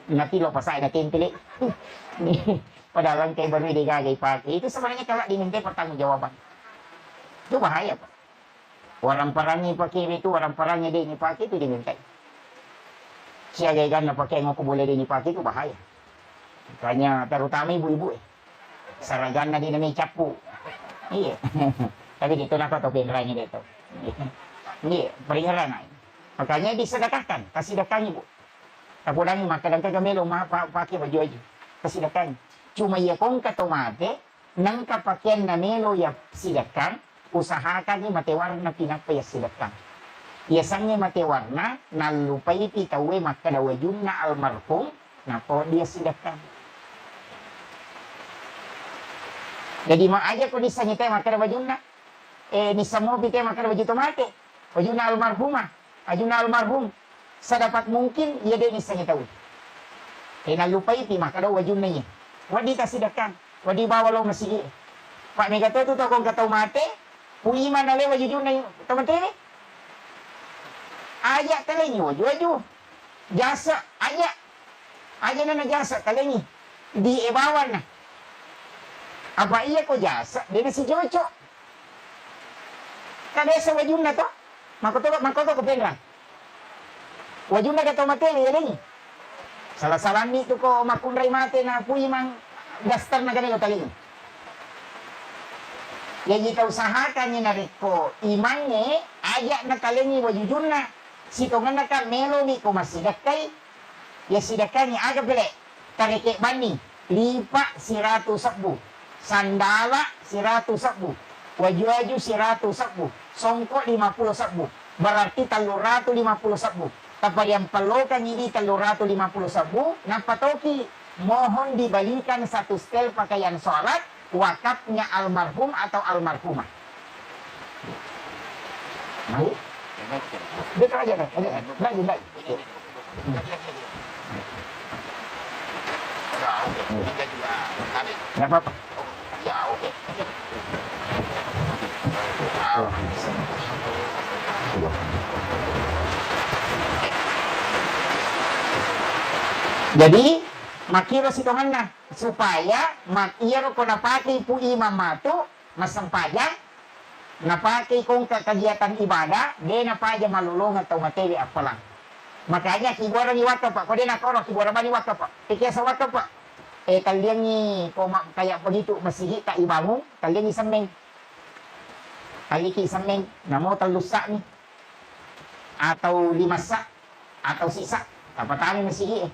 na tilo pasay na tempeli. Padahal kay baru dia gay paki. Itu sebenarnya kalau diminta pertanggungjawaban. Itu bahaya Pak. Orang parangnya pakai itu, orang parangnya dia pakai itu diminta. Siya gay na pakai ngaku boleh dia pakai itu bahaya. Makanya terutama ibu-ibu saragan na din na may chapu. Iya. Tapi dito na to pinranya dito. Iya, peringaran na. Makanya disedekahkan, kasih sedekahnya Bu. Tapos makadang kagamelo pakai baju-baju. Kasih sedekahnya. Cuma ya kung katomate nang kapakyan na melo ya sedekah, usahakan ni matewarna pinapaya sedekah. Biasanya matewarna nalupay titawe makadawajun na almarhum na po dia sedekah. Jadi mak aja ko di sanya teh makada bajuna. Ni samo pite makada baju tomate. Bajuna almarhumah, bajuna almarhum. Sedapat mungkin ia dia ni sanya tahu. Nalupai pi makada bajuna nya. Wadi kasih sedekah, wadi bawa lo masih. Pak Megato tu kong kata mate, pui mana le bajuna tomate ni. Aja telengi waju. Jasa aja. Aja na jasa telengi. Di ebawan na. Apa iya ko jasa? Dia si Jojo. Kada sa wajun na to. Makoto ko penra. Wajun na kato mate ya ni. Salah-salah ni tu ko makunray mate na pui mang gastar na ganito taling. Jadi kita usahakan ni nariko imannya aja na talingi wajun na. Sitongan na ka melo ni ko masidakay. Ya sidakay ni aga bele. Tarike bani. Lipa 100 sabbu. Sandala 100 sabbu. Waju-waju 100 sabbu. Songkok 50 sabbu. Berarti 350 sabbu. Tapos yang pelokan ini 350 sabbu. Napatoki mohon dibalikan satu setel pakaian sholat wakafnya almarhum atau almarhumah. Mau? Betul aja kan? Lanjut. Nggak apa-apa. Ya oke. Jadi makiro sitongan na supaya makiro ko napaki po imam mato masampayang napaki kong kegiatan ibadah dia napaja malulungan atau materi apalang. Makanya kibora ni wakaf Pak, kode nakoro kibora ni wakaf Pak. Pikir sa wakaf Pak. Kalian ni kayak begitu masih tak ibamu, kalian ni semeng. Kaliki semeng, namo talusak ni. Atau 5 sak atau sisa. Apa tahu masih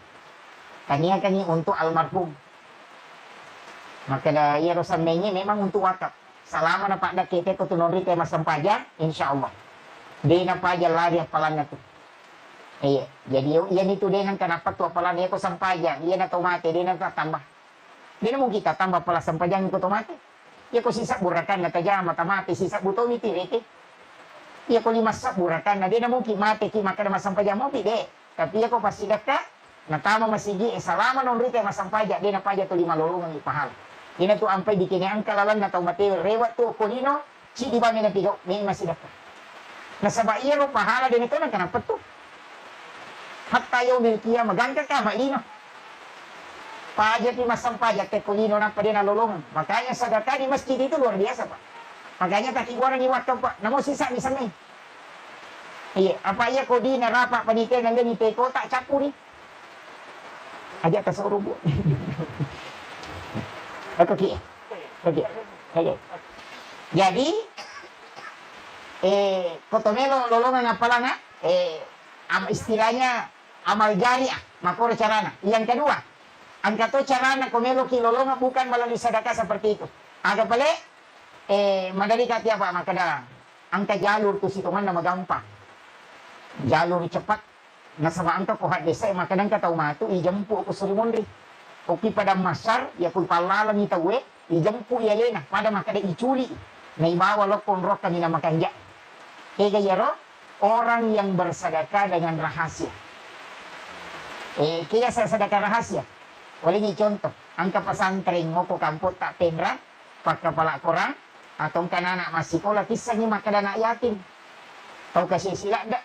Kania untuk almarhum. Maka ya rosamenya memang untuk wakaf. Selama dapat dak kita kutunori tema sampaja, insyaallah. Dia napaja lari apalanya tu. Iya, jadi yan itu dengan kenapa tu apalan dia ko sampaja, iya na tomate, dia na tambah. Dia na mo kita tambah pala sampajang ko tomate. Iya ko sisa burakan na taja matamate, sisa buto miti rete. Iya ko 5 sak burakan na dia na mo mate ki maka na masampaja mo pide. Tapi iya ko pasidaka natama masigi selama non rite masampaja, dia na paja tu 5 lolongan ipahal. Dia na tu ampai bikin ang kalalan na tomate rewat tu kolino, si di ba na pigaw, may masidaka. Nasaba iya ro pahala din ito nang kenapa tu? Hatta yaumil qiyamah magangka ka malino. Pajak di masam pajak te kulino na pada nalolongan. Makanya sedekah di masjid itu luar biasa Pak. Makanya kaki orang ni wakaf Pak. Namo sisa ni sami. Iya, apa iya kodi na rapa panitia nang ni teko tak capuri. Aja ka suruh Bu. Oke. Jadi kotomelo lolongan apalana istilahnya amal jariah, makor carana. Yang kedua, angkato carana komelo kilolonga bukan melalui sedekah seperti itu. Ada pale, madali kati apa makada angka jalur tu situ mana magampang. Jalur cepat. Nasama angka ko hadesa makadang kata umatu ijampu ko surimondri. Oki pada masar ya kul palalang itawe ijampu ya lena pada makada iculi. Na ibawa lokon rok kanina makanja. Kaya yaro orang yang bersedekah dengan rahasia. Kaya sa sedekah rahasia. Wala ni contoh. Ang kapasantring mo ko kampot tak penra, pagkapala korang, atong kanana masikola, kisah ni makadana yatim. Tau kasi sila da.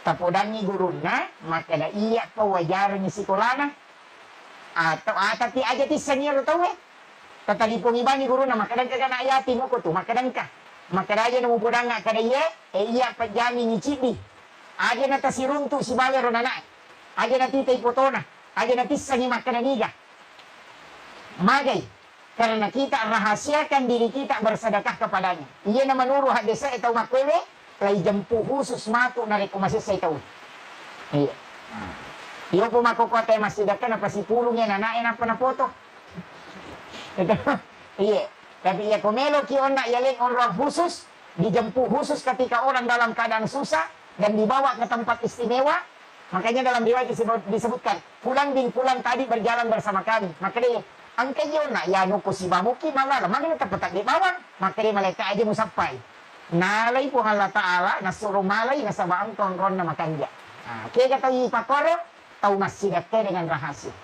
Tapodan ni guru na, makada iya pa wajar ni sikola na. Atau tapi aja tisah niya tau Tatali pong iba ni guru na makadang ka na yatim mo ko to, makadang ka. Makada aja na mupudang nga kada iya pa jami ni cibi. Aja na tasiruntu si bawero na na. Aja na titay potona. Aja na tisah ni makadaniga. Magay, karena kita rahasiakan diri kita bersedekah kepadanya. Ia na manuro hadisa itaw makwewe, lay jampu khusus matu na rekomasi sa itaw. Iya. Iyo po makukuha tayo masidaka na pasipulong yan, nanain na pa na foto. Iya. Tapi ya kumelo kion na yaling orang khusus, dijampu khusus ketika orang dalam keadaan susah, dan dibawa ke tempat istimewa. Makanya dalam riwayat disebutkan, pulang bin pulang tadi berjalan bersama kami. Makanya ang kayo na yano ko si Mamuki malala maganda tapatak di bawang makanya malaka aja musapay nalay po Allah Ta'ala nasuruh malay nasabaang kongkron na makanja kaya kataw ipakoro tau masidak kay dengan rahasia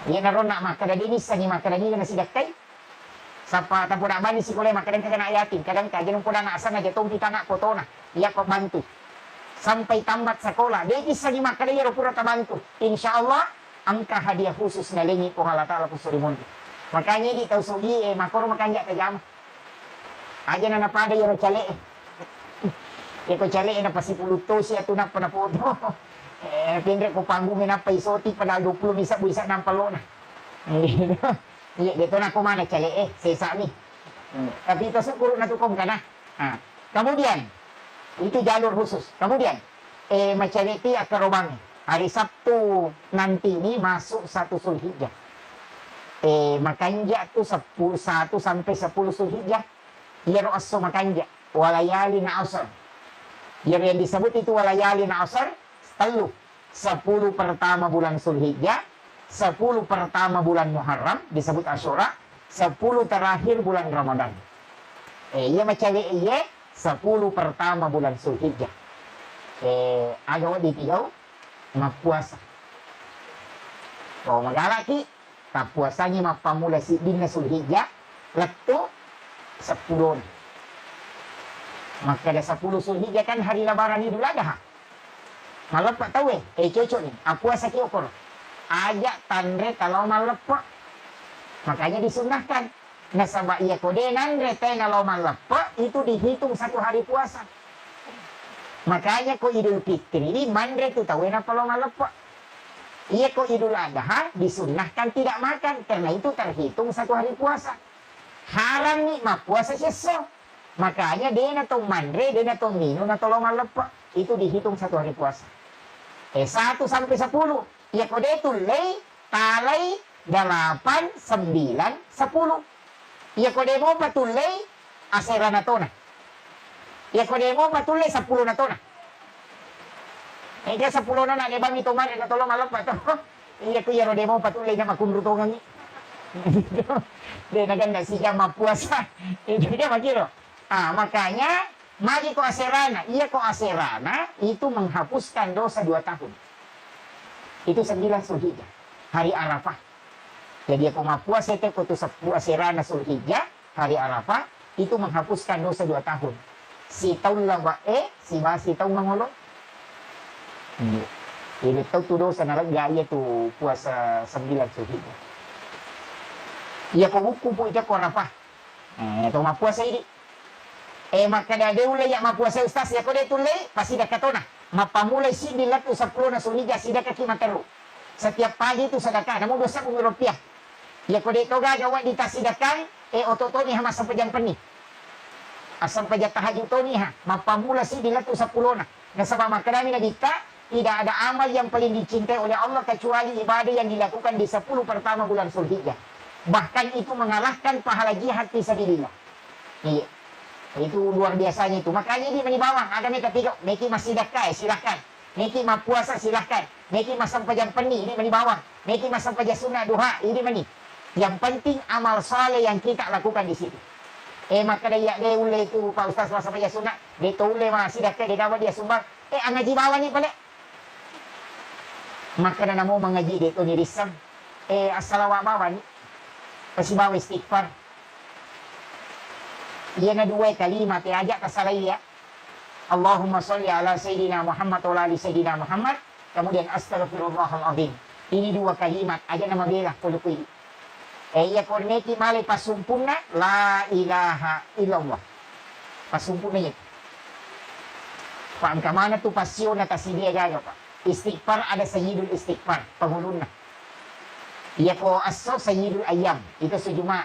yan na ron na makadadinis sa ni makadani na sidak kay sa patapura ba ni si kulay makadang kagana ayatin kadang kaginong po na naasan na jatong kita nga koto na iya ko bantu sampai tambat sa kola di isa ni makadayaro pura tabantu insyaallah angka hadiah khusus na lingi ko Allah Ta'ala po surimundi. Makanya di tau sugi makoro makanya tajam. Aja na napada yoro chale. Ko chale na pasipuluto siya tunak pa na po. Pindre ko panggungin na paisoti pada 20 bisa ng palona. Dito na kumana chale sesa ni. Tapi ito sukuro na tukom ka na. Kemudian itu jalur khusus. Kemudian macaliti at karobang. Hari Sabtu nanti ini masuk 1 Zulhijjah. Makanja tuh 1 sampai 10 Zulhijjah. Yaro aso makanja. Walayali na asar. Yaro yang disebut itu walayali na asar. 10 pertama bulan Zulhijjah. 10 pertama bulan Muharram. Disebut Asyura. 10 terakhir bulan Ramadan. Iya macam iya 10 pertama bulan Zulhijjah. Agaw di tigaw. Mapuasa. Kalau magalaki, tapuasanya mapamula si din na Zulhijjah, leto 10. Maka ada 10 Zulhijjah kan hari lebaran Idul Adha. Malepak tahu cocok nih, apuasa kiokor. Ajak tandre kalau malepak. Makanya disunahkan. Nasabak iya kode nandre kalau malepak itu dihitung 1 hari puasa. Makanya ko Idul Fitri, mandre tu tahu apa lo malepak. Iya ko Idul Adha disunahkan tidak makan karena itu terhitung 1 hari puasa. Haram nih mah puasa seso. Makanya dia natong mandre, dia natong minum atau lo malepak itu dihitung 1 hari puasa. 1 sampai 10. Iya ko dia tulay, talay, 8, 9, 10. Iya ko dia mo patulay, asera na to na. Ya ko demo matulay 10 na to na. Kaya 10 na di bang ito man na tolong alap pa to. Iya ko yaro demo patulay na makunrutongan ni. Dia naganda siya mapuasa. Itu dia makiro. Makanya magi ko aserana. Iya ko aserana itu menghapuskan dosa 2 tahun. Itu 9 Zulhijjah, hari Arafah. Jadi aku mapuasa itu ko tu aserana Zulhijjah, hari Arafah itu menghapuskan dosa 2 tahun. Si tahun lang ba si tahun mangolo ini tahu tu dosa na gaya tu puasa 9 Zulhijjah iya ko buku po ita ko Arafah ito mapuasa ini maka da deulay ya mapuasa ustaz ya ko de tulay pasida katona mapamulay si dilat tu 10 na Zulhijjah sida ka kimatero setiap pagi itu sedekah namun dosa kung rupiah ya ko de to gagawa di tasidakan ototo ni hama sampai jam peni asam pajak tahajud to niha mapamula si dilatu 10 na nasaba makarami na dita tidak ada amal yang paling dicintai oleh Allah kecuali ibadah yang dilakukan di 10 pertama bulan Zulhijjah bahkan itu mengalahkan pahala jihad fisabilillah iya itu luar biasanya itu makanya ini menibawang ada mereka tiga meki masih dakai silahkan meki mapuasa silahkan meki masam pajang peni ini menibawang meki masam pajang sunnah duha ini meni yang penting amal saleh yang kita lakukan di situ Maka dia ule tu Pak Ustaz masa baca sunat. Dia tu ule masih dah dia dapat dia sumbang. Ngaji bawah ni balik. Maka na namo mengaji dia tu ni risam. Assalamualaikum bawah ni. Pasti bawa istighfar. Ia na dua kalimat ajak kasalai ya. Allahumma salli ala Sayyidina Muhammad wa ala ali Sayyidina Muhammad. Kemudian astaghfirullahaladzim. Ini dua kalimat aja nama belah kulukui. Ia korneti male pasumpuna la ilaha illallah. Pasumpuna itu. Pak kamana tu passion atas dia gaga pak. Istighfar ada sayyidul istighfar penghuluna. Ia ko aso sayyidul ayam itu sejuma.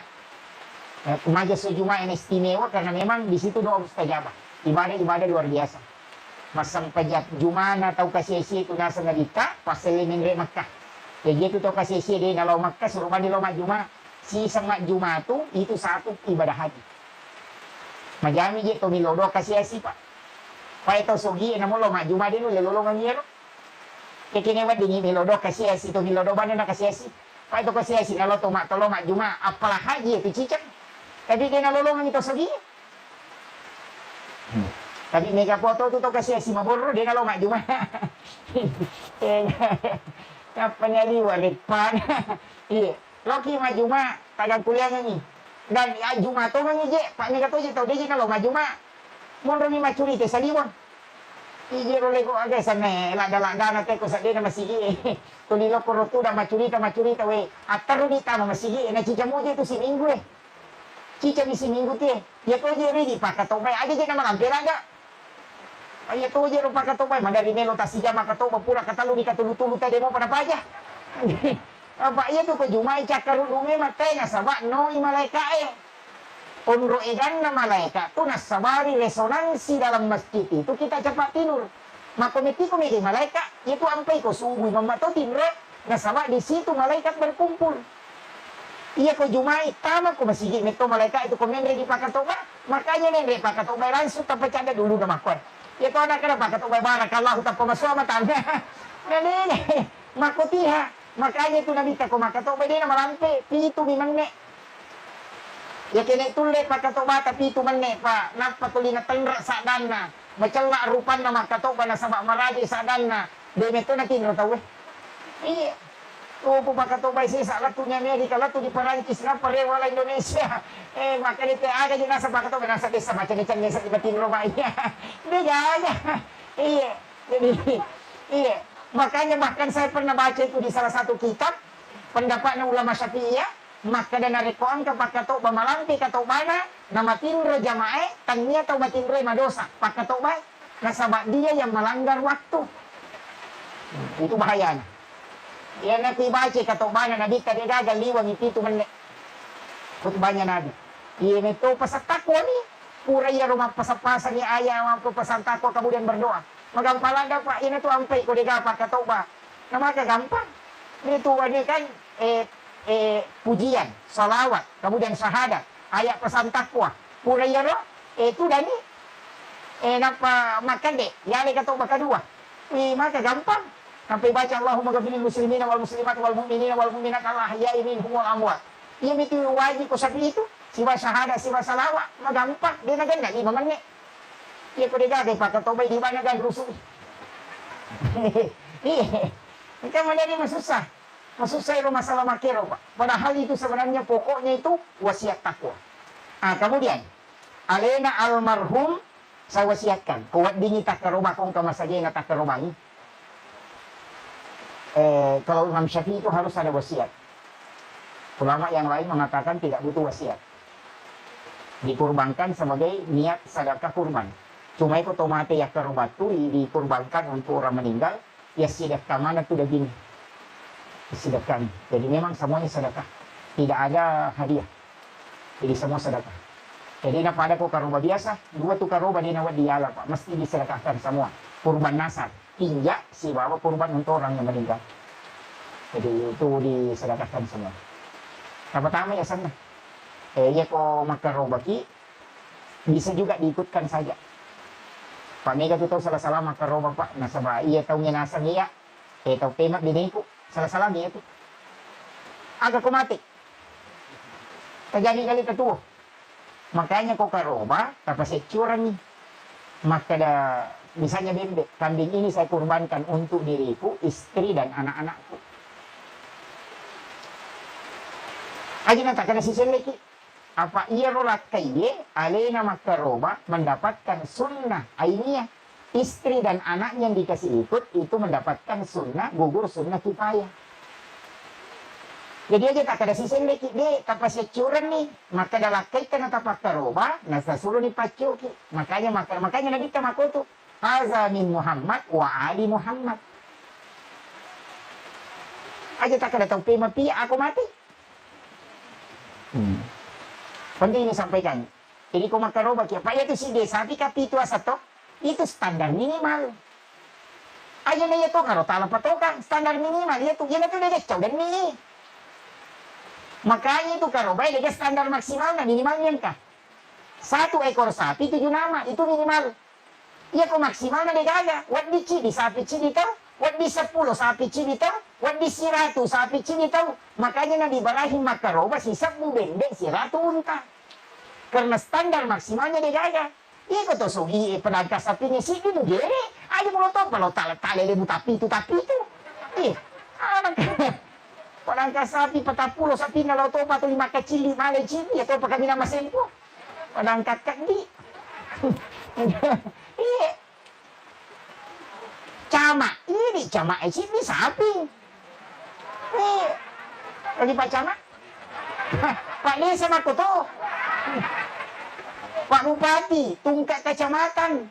Kemaja sejuma yang istimewa karena memang di situ doa mustajabah. Ibadah luar biasa. Masang pajak jumana atau kasih itu nasa ngadita pasal menre Makkah. Jadi itu tau kasih dia kalau Makkah suruh mandi lo mak juma. Si sama juma itu satu ibadah haji. Majami je to milodo kasih pak. Pa ito sogi na mo lo mak juma din le lolo ngiro. Kekene wa dingi milodo kasih to milodo bana na kasih. Pa ito kasih na lo to mak juma apalah haji itu cicak. Tapi kena lolo ngito sogi. Tapi mega foto tu to kasih maboro dia kalau mak juma. Kapan jadi warit pan. Iya. Loki majuma tagang kuliahnya nih. Dan juma to mangi je, pak mega to je tau dia kalau majuma. Mon remi macuri te saliwon. Ije role ko aga sana lada na te ko sa dia masigi. Tulilo ko rotu da macuri ta we. Ataru di tama masigi na cica mo je tu si minggu eh. Cica mi si minggu te. Ya to je ready pak katobay aja je na malampir aga. Ay to je ro pak katobay mandari melo ta si jama katoba pura katalu ni katulu-tulu ta demo pada paja. Apa iya tu kejumai cakarudume matay nasaba no malaika Unro egan na malaika tu nasabari resonansi dalam masjid itu kita cepat tidur. Makomiti komiti malaika itu ampai ko subuh mamato tinre nasaba di situ malaikat berkumpul. Iya ko jumai tama ko masigi meto malaika itu komendre di pakatoba makanya nendre pakatoba langsung tapacanda dulu na makon. Iya ko anak kana pakatoba barakallahu ta pamaswama tanda. Nene makotiha. Makanya itu Nabi tako makatoba dia marampe pitu mimane. Ya kene tulle pakatoba tapi itu manne pa napatulina tenra sadana. Macalla rupan na makatoba na sama maraji sadana. De meto na tinro tawe. Iya. Po pakatoba si sa latunya Amerika latu di Perancis na pare wala Indonesia. Makanya te aga di nasa pakatoba nasa desa macam-macam desa di tinro ba iya. Beda aja. Iya. Jadi iya. Makanya bahkan saya pernah baca itu di salah satu kitab pendapatnya ulama Syafi'iyah maka dana rekoan ke pakato bamalampi kato bana nama tindro jamae tanya atau batindro madosa pakato ba nasabak dia yang melanggar waktu itu bahaya. Ya nanti baca kato bana nabi tadi gagal liwang itu menek khutbahnya nabi. Iya itu pasal takwa nih pura ya rumah pasal-pasal ni ayah mampu pasal takwa kemudian berdoa. Magampang ada pak, ini tuh ampai ko digapat katoba. Nama gampang. Ini tuh ini kan pujian, salawat, kemudian syahadat, ayat pesan takwa. Pura ya lo, itu dani. Napa makan deh, ya le katoba kedua. Maka gampang. Sampai baca Allahumma ghafiril muslimina wal muslimat wal mu'minina wal mu'minat Allah ya ini humul amwat. Iya itu wajib ko sabi itu. Siwa syahadat, siwa salawat, magampang. Dia naganda 5 menit. Iya ko digagay pakatobay di mana dan rusuh. Iya. Itu menjadi masusah. Masusah itu masalah makero pak. Padahal itu sebenarnya pokoknya itu wasiat takwa. Kemudian alena almarhum saya wasiatkan. Kuat dingin tak kerubah kong kamasagena tak kerubangi. Kalau Imam Syafi'i itu harus ada wasiat. Ulama yang lain mengatakan tidak butuh wasiat. Dikurbankan sebagai niat sedekah kurban. Cuma itu tomate ya kerobatu dikurbankan untuk orang meninggal, ya sedekah mana tuh daging sedekah. Jadi memang semuanya sedekah, tidak ada hadiah. Jadi semua sedekah. Jadi pada kok karoba biasa, 2 tuh karoba di nawat diala pak, mesti disedekahkan semua. Kurban nasar, tinjak si bawa kurban untuk orang yang meninggal. Jadi itu disedekahkan semua. Pertama ya sana. Ya kok makaroba ki bisa juga diikutkan saja. Pak Mega tu tahu salah-salah maka roba pak nasaba iya tahu nya nasa iya tahu pemak biniku salah-salah dia tu agak ko mati terjadi kali ketua Makanya kok karoba, tapos itsura nih. Maka misalnya bebek, kambing ini saya kurbankan untuk diriku, istri dan anak-anakku. Aja nanti kada siseleki. Apa ia rolat kaide, alena makaroba mendapatkan sunnah ainiyah. Istri dan anaknya yang dikasih ikut itu mendapatkan sunnah, gugur sunnah kifayah. Jadi aja tak ada sisi lagi deh, tak pasnya curan nih, maka dalam kaitan atau pakaroba, nasa suruh ni pacuki, makanya nabi tamako tu, haza min Muhammad wa ali Muhammad. Aja tak ada tahu pima pia aku mati. Penting ini sampaikan. Jadi kau makaroba kia, pak ya tu si desa, tapi kapi itu asatok. Itu standar minimal. Aja na ito karo tala patokan standar minimal itu yan itu dia cow dan ni. Makanya itu karo bay dia standar maksimal na minimal yan ka. 1 ekor sapi 7 nama itu minimal. Iya ko maksimal na degaga. What di cidi sapi cidi tahu? What di 10 sapi cidi tahu? What di 100 sapi cidi tahu? Makanya na dibarahin makaroba si 10 bende si 100 unta. Karena standar maksimalnya degaga. Iko to sugi penangkas sapinya si itu gere. Aja mau tahu kalau tali lebu tapi itu. Anak penangkas sapi 40 sapi na lauto pa to 5 kecil 5 lecil ya to pa kami na masempo. Penangkat kaki. Cama, ini cama sini sapi. Lagi Pak Cama? Pak Desa aku to. Pak Bupati, tungkat kecamatan.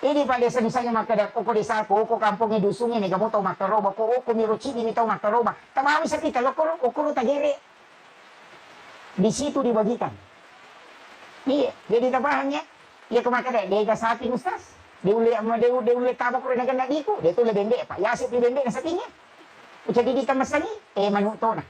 Ini Pak Desa misalnya maka koko desa koko kampungnya dusungnya nih kamu tahu makaroba koko miruci ini tahu makaroba. Tamawi sa kita lokoro tagere. Di situ dibagikan. Iya, jadi tabahannya ya kemakada dia sapi ustaz. Dia ule tabak ko na ganadiku. Dia tuh lebende Pak. Yasip di bende na sapinya. Jadi di tamasani manuto na.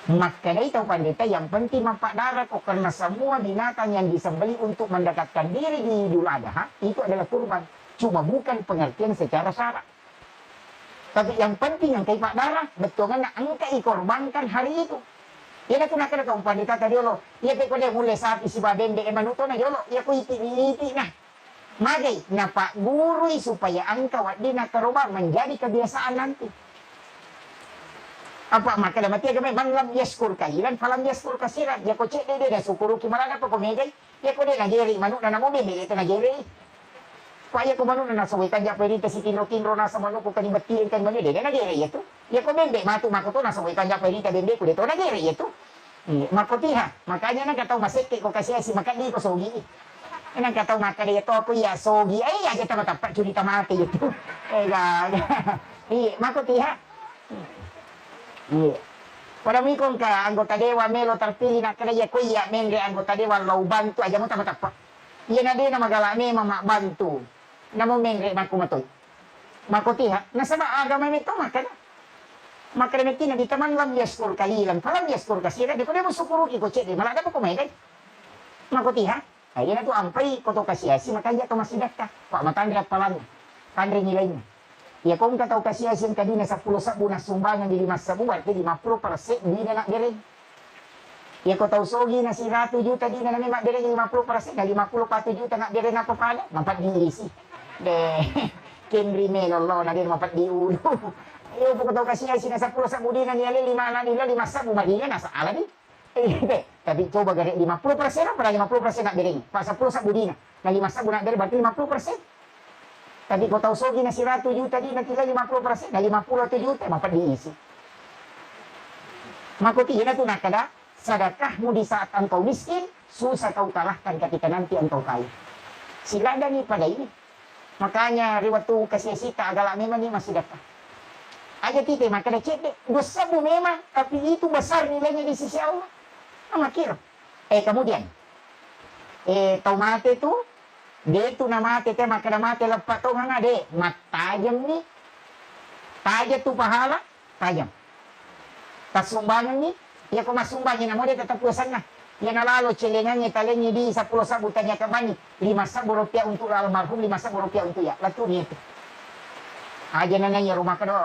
Maka itu pandita yang penting mempadara kok karena semua binatang yang disembeli untuk mendekatkan diri di Idul Adha itu adalah kurban. Cuma bukan pengertian secara syarak. Tapi yang penting yang kay padara betul nga angka ikorbankan hari itu. Yan ako nakita kung pandita tadi lo. Iya ko dia mulai sapi si babende manuto na yolo. Iya ko iti na. Magay na Pak Guru supaya angka wadi na karoba menjadi kebiasaan nanti. Apa maka dalam mati agama man lam yaskur kailan falam yaskur kasiran ya ko cek de sukuru kimana pa ko megay ya ko de nagiri manuk na namo bebe ito nagiri pa ya ko manuk na nasawitan ja perita si kinro na sa manuk ko kanibatiin kan mani de nagiri ito ya ko bebe matu makoto nasawitan ja perita bebe ko dito nagiri ito makotiha makanya na kataw maseke ko kasi si makadi ko sogi nang kataw makadi ito ako ya sogi ay aja tapat curita mati ito makotiha. Iya. Pada mikon ka anggota dewa melo terpilih nak kerja kuya mengge anggota dewa lau bantu aja mo tamatapa. Iya na din na magalami mama bantu. Namo mengge makumatoy. Makotiha nasaba agama nito makana. Makremeti na ditaman lam yaskur kalilan falam yaskur kasira di ko mo sukuru ki ko cede malada mo kumegay. Makotiha. Ayan na to ampay ko to kasiyasi makanya to masidak ka. Pak matandrat palan. Pandre nilainya. Ya kung kataw kasiyasin kadina sa 10 sabu na sumbangan di 5 sabu berarti 50% di na nakdirin. Ya ko taw sogi na si 100 juta di na mak dirin 50% na 54 juta nakdirin na papada mapat diisi. De Kenri melolo na din mapat di ulo. Iyo po ko taw kasiyasin na sa 10 sabu di na nila 5 na nila 5 sabu madina nasa ala di. Tapi coba gari 50% para 50% nakdirin. Pa sa 10 sabu di na 5 sabu nakdirin berarti 50%. Tadi kau tahu sogi na si 100 juta di natila 50%, na 50 juta mapat diisi. Makuti yun na ito nakada, sedekahmu di saat engkau miskin, susah kau kalahkan ketika nanti engkau kaya. Sila ada nih pada ini. Makanya riwayat tu kasih sita agak memang ni masih dapat. Aja tite maka dah cek deh, dosa bu memang, tapi itu besar nilainya di sisi Allah. Makir. Kemudian, tomate itu dia tu nama tete maka nama tete lepas tu mana deh mat tajam ni tajam tu pahala tajam tak sumbangan ni ya kau mas sumbangin nama dia tetap puasan lah ya nalalo celengannya talenya di 10 sabu tanya ke mani 5 sabu rupiah untuk almarhum 5 sabu rupiah untuk ya latu ni itu aja nanya rumah kedo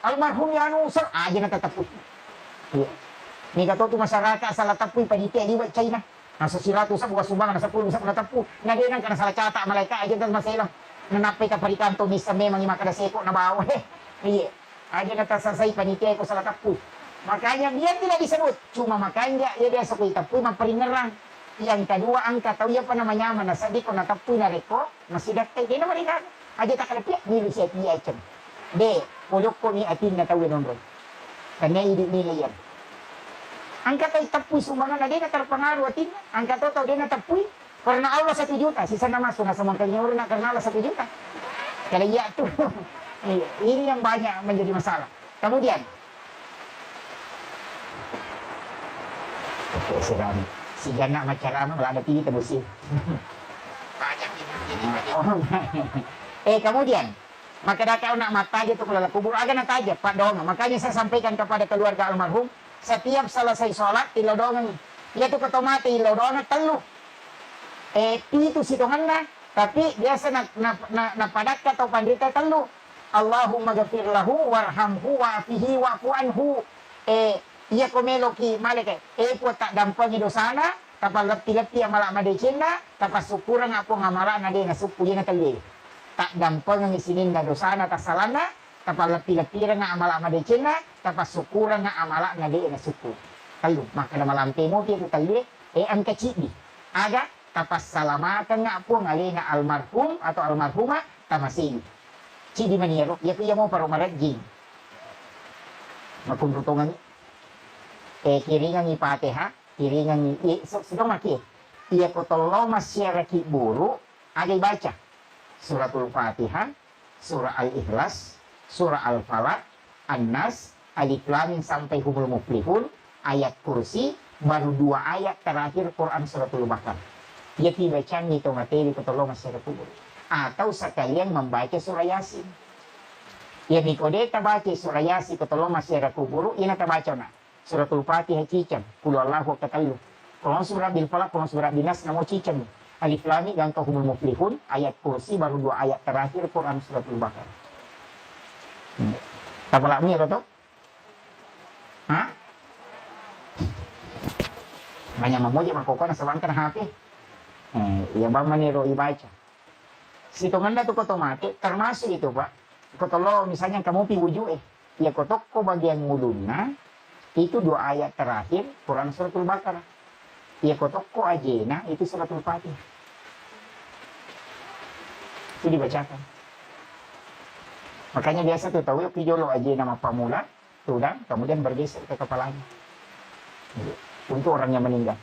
almarhum ya anu aja na tetap ya Ni kato tu masyarakat salah tapu panitia liwat China. Nasa sila tu sa buka sumbangan nasa pulo bisa na tapu. Nadinan ka na salah cata malaika aja dan masalah. Nanapay ka parikanto misa memang lima kada seko na bawa. Iya. Aja na tasasay panitia ko salah tapu. Makanya dia tidak disebut. Cuma makanya dia sa kuy tapu maparinerang. Yang kedua angka tahu ya apa namanya mana sadi ko na tapu na reko masih dakay di naman ika. Aja tak kalapia nili siya tiya de polok ko ni atin na tawin nondro. Kanya idi nila yan. Angka tayo tapuy sumbangan na din na terpengaruh atin. Angka tayo din na tapuy. Karena Allah 1 juta. Sisa na masuk na samangkanya orang na karena Allah 1 juta. Kalau iya tuh. Ini yang banyak menjadi masalah. Kemudian. Oke, sedang. Si Jana macarama ada tinggi tebusi. Kemudian. Maka kau nak mata aja tuh kalau kubur agak nak aja Pak Dong. Makanya saya sampaikan kepada keluarga almarhum. Setiap selesai sholat, ilodongan. Dia tuh ketomati, ilodongan teluh. Itu situngan na. Tapi biasa na padat atau pandita teluh. Allahumma gafir lahu warhamhu wa'afihi wa'fu anhu. Iya komelo ki malike. Po tak dampangi dosana. Tapal leti-leti amalak madecina. Tapal syukuran apa ngamalak na dia na suku yun na teluh. Tak dampangi sinin na dosana tak salana. Tapal leti-leti nga amalak madecina. Tapal syukuran nga amalak na dia na suku. Teluh. Maka na malampi mo itu teluh. Ang kecibi. Aga. Tapas salamatan nga po ngali na almarhum atau almarhumah tamasin. Cidi maniero, ya kuya mo para marajing. Magkumrutungan kiringan ni Fatiha, kiringan ni sedang maki. Iya ko tolong masyarakat buru agay baca suratul Fatihah, surah Al-Ikhlas, surah Al-Falaq, An-Nas, Alif Lam Mim sampai Humul Muflihun, ayat kursi, baru 2 ayat terakhir Quran suratul Baqarah. Dia baca itu materi ketolong masyarakat kubur. Atau sekalian membaca surah Yasin. Ya nikode baca surah Yasin ketolong masyarakat kubur. Ina baca na. Suratul Fatihah cicam. Kulu Allahu katalu. Kalau surah bil falak, kalau surah binas namo cicam. Alif Lam Mim gangka humul muflihun. Ayat kursi baru 2 ayat terakhir Quran suratul Baqarah. Tapalak ni roto? Hah? Banyak memuji makokona sebangkan HP. Ya bang maniro ibaca. Situngan na to otomatis termasuk itu Pak. Kotolo misalnya kamu pi wujud ya kotok ko bagian muluna itu 2 ayat terakhir Quran suratul Baqarah. Ya kotok ko ajena itu suratul Fatihah. Itu dibacakan. Makanya biasa tuh tahu yuk pijolo aja nama pamula, tudang, kemudian bergeser ke kepalanya. Untuk orang yang meninggal.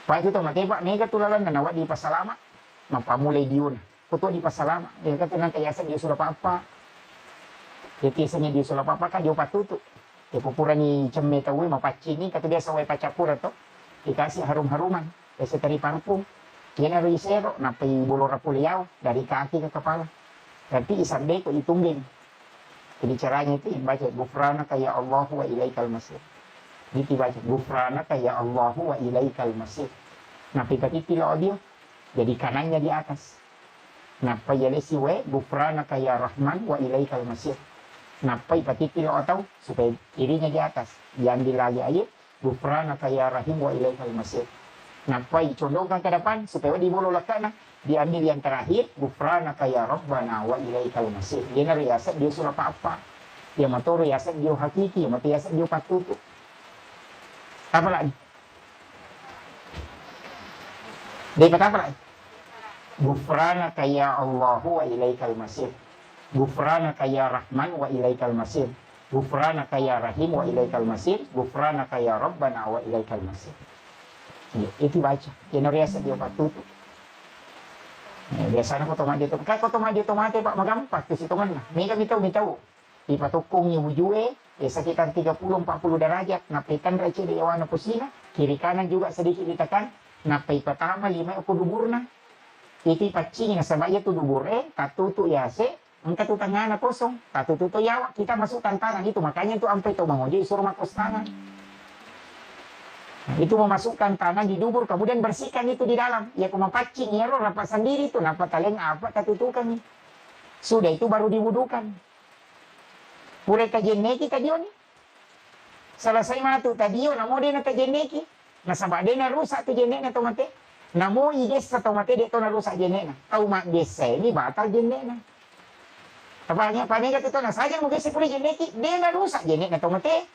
Pak itu mati Pak, mereka tulalan na nawat di pasalama, mapamulay diyon. Kuto di pasalama, mereka tenang kayasan dia sudah apa-apa. Dia tiasanya dia sudah apa-apa kan dia patutu. Dia pupura ni cemme tahu mapaci ni kata dia sawai pacapura to. Dikasih harum-haruman, biasa dari parfum. Dia na risero, napai bulu rapuliau dari kaki ke kepala. Tapi isande ko itungging. Jadi caranya itu baca gufranaka ya Allah wa ilaikal masir. Dibaca gufranaka ya Allah wa ilaikal masir. Nah pipati audio jadi kanannya di atas. Nah payalesi we gufranaka ya Rahman wa ilaikal masir. Nah pipati atau supaya kirinya di atas. Diambil lagi ayat gufranaka ya Rahim wa ilaikal masir. Nah condongkan ke depan supaya di bulu lekana diambil yang terakhir gufranaka ya Rabbana wa ilaikal masir. Dia riasan dia surah apa-apa. Dia mato riasan dia hakiki, mati riasan dia patutu. Apa lagi? Dia kata apa lagi? Gufranaka ya Allahu wa ilaikal masir. Gufranaka ya Rahman wa ilaikal masir. Gufranaka ya Rahim wa ilaikal masir. Gufranaka ya Rabbana wa ilaikal masir. Itu baca. Generasi dia patutu. Biasanya kau tomate itu. Kau tomate Pak magampang tu situngan lah. Mereka tahu. Ipatukungnya wujue sekitar 30-40 derajat. Napaikan raci di awana pusina. Kiri kanan juga sedikit ditekan. Napai pertama 5 ukur duburna. Itu pacingnya sebabnya tu dubure. Katutu yase. Engkau tu tangan kosong. Katutu tu yawa. Kita masuk tantangan itu. Makanya itu sampai tu mangojo suruh makos tangan. Itu memasukkan tangan di dubur. Kemudian bersihkan itu di dalam. Ya aku mempacing. Ya roh rapat sendiri tu. Napa taleng apa katutukan nih. Sudah itu baru diwudukan. Pura kajian neki tadi ni. Selesai mana tuh tadi na mo din na tajeneki. Nasaba din na rusak tu jenek na tomate. Namo iges sa tomate dito na rusak jenek na. Tau mak gese ni batal jenek na. Tapanya panigat itu nah saja mungkin sepuluh jeneki dia na rusak jenek na tomate.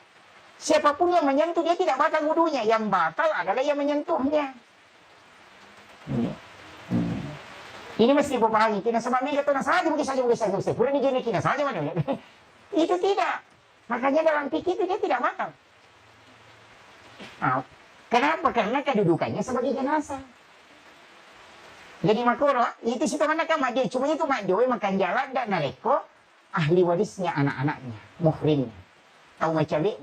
Siapapun yang menyentuh dia tidak batal wudunya. Yang batal adalah yang menyentuhnya. Ini mesti dipahami. Kina sebab ini kata saja mungkin saja sepuluh ini jenek kina saja mana. Itu tidak. Makanya dalam fikih itu dia tidak batal. Nah, kenapa? Karena kedudukannya sebagai jenazah. Jadi makoro itu situ mana kan mak dia. Cuma itu mak dia makan jalan dan nareko ahli warisnya anak-anaknya, muhrimnya, tahu macamnya.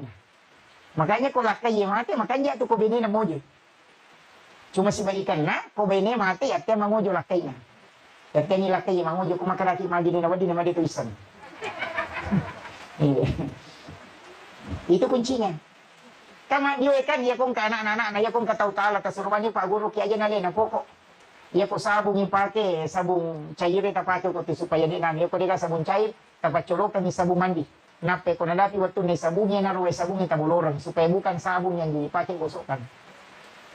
Makanya kalau lakai mati, makanya tu kau bini nak mojo. Cuma sebalikan nak kau bini mati, ya tiap mengojo lakainya. Ya tiap ni lakai mengojo kau makan laki mandi ni nama dia tulisan. Itu kuncinya. Kama dia kan dia kong ke anak-anak, dia kong ke tahu taala kesuruhannya Pak Guru ki aja nalena pokok. Dia ko sabung yang pakai sabung cair tak pakai ko supaya dia nam. Dia ko dia sabung cair dapat colokan di sabung mandi. Nape ko nadapi waktu ni sabungnya naruh sabungnya tabulorang supaya bukan sabung yang dipakai gosokkan.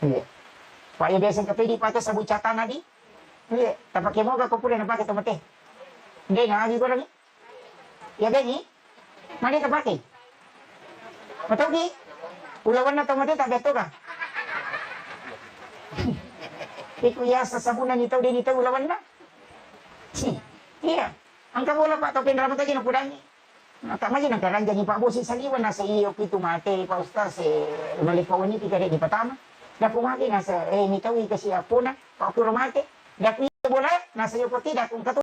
Iya. Pak ya biasa kape dipakai sabun catang tadi. Iya. Tak pakai moga ko pula nak pakai tomate. Dia nak lagi ko lagi. Ya bagi. Mana tak pakai? Betul ki? Ulawan na tomate tak betul ka? Iku ya sasabunan ito din ito ulawan na. Iya. Ang kabola Pak Topin ramat aja na pudangi. Nakamaji nagkaranjan ni Pak Bosi Saliwan nasa iyo itu mate Pak Ustaz malipawan ni tiga di pertama. Daku maki nasa ni tawi kasi apuna Pak Puro mate. Daku bola nasa iyo poti daku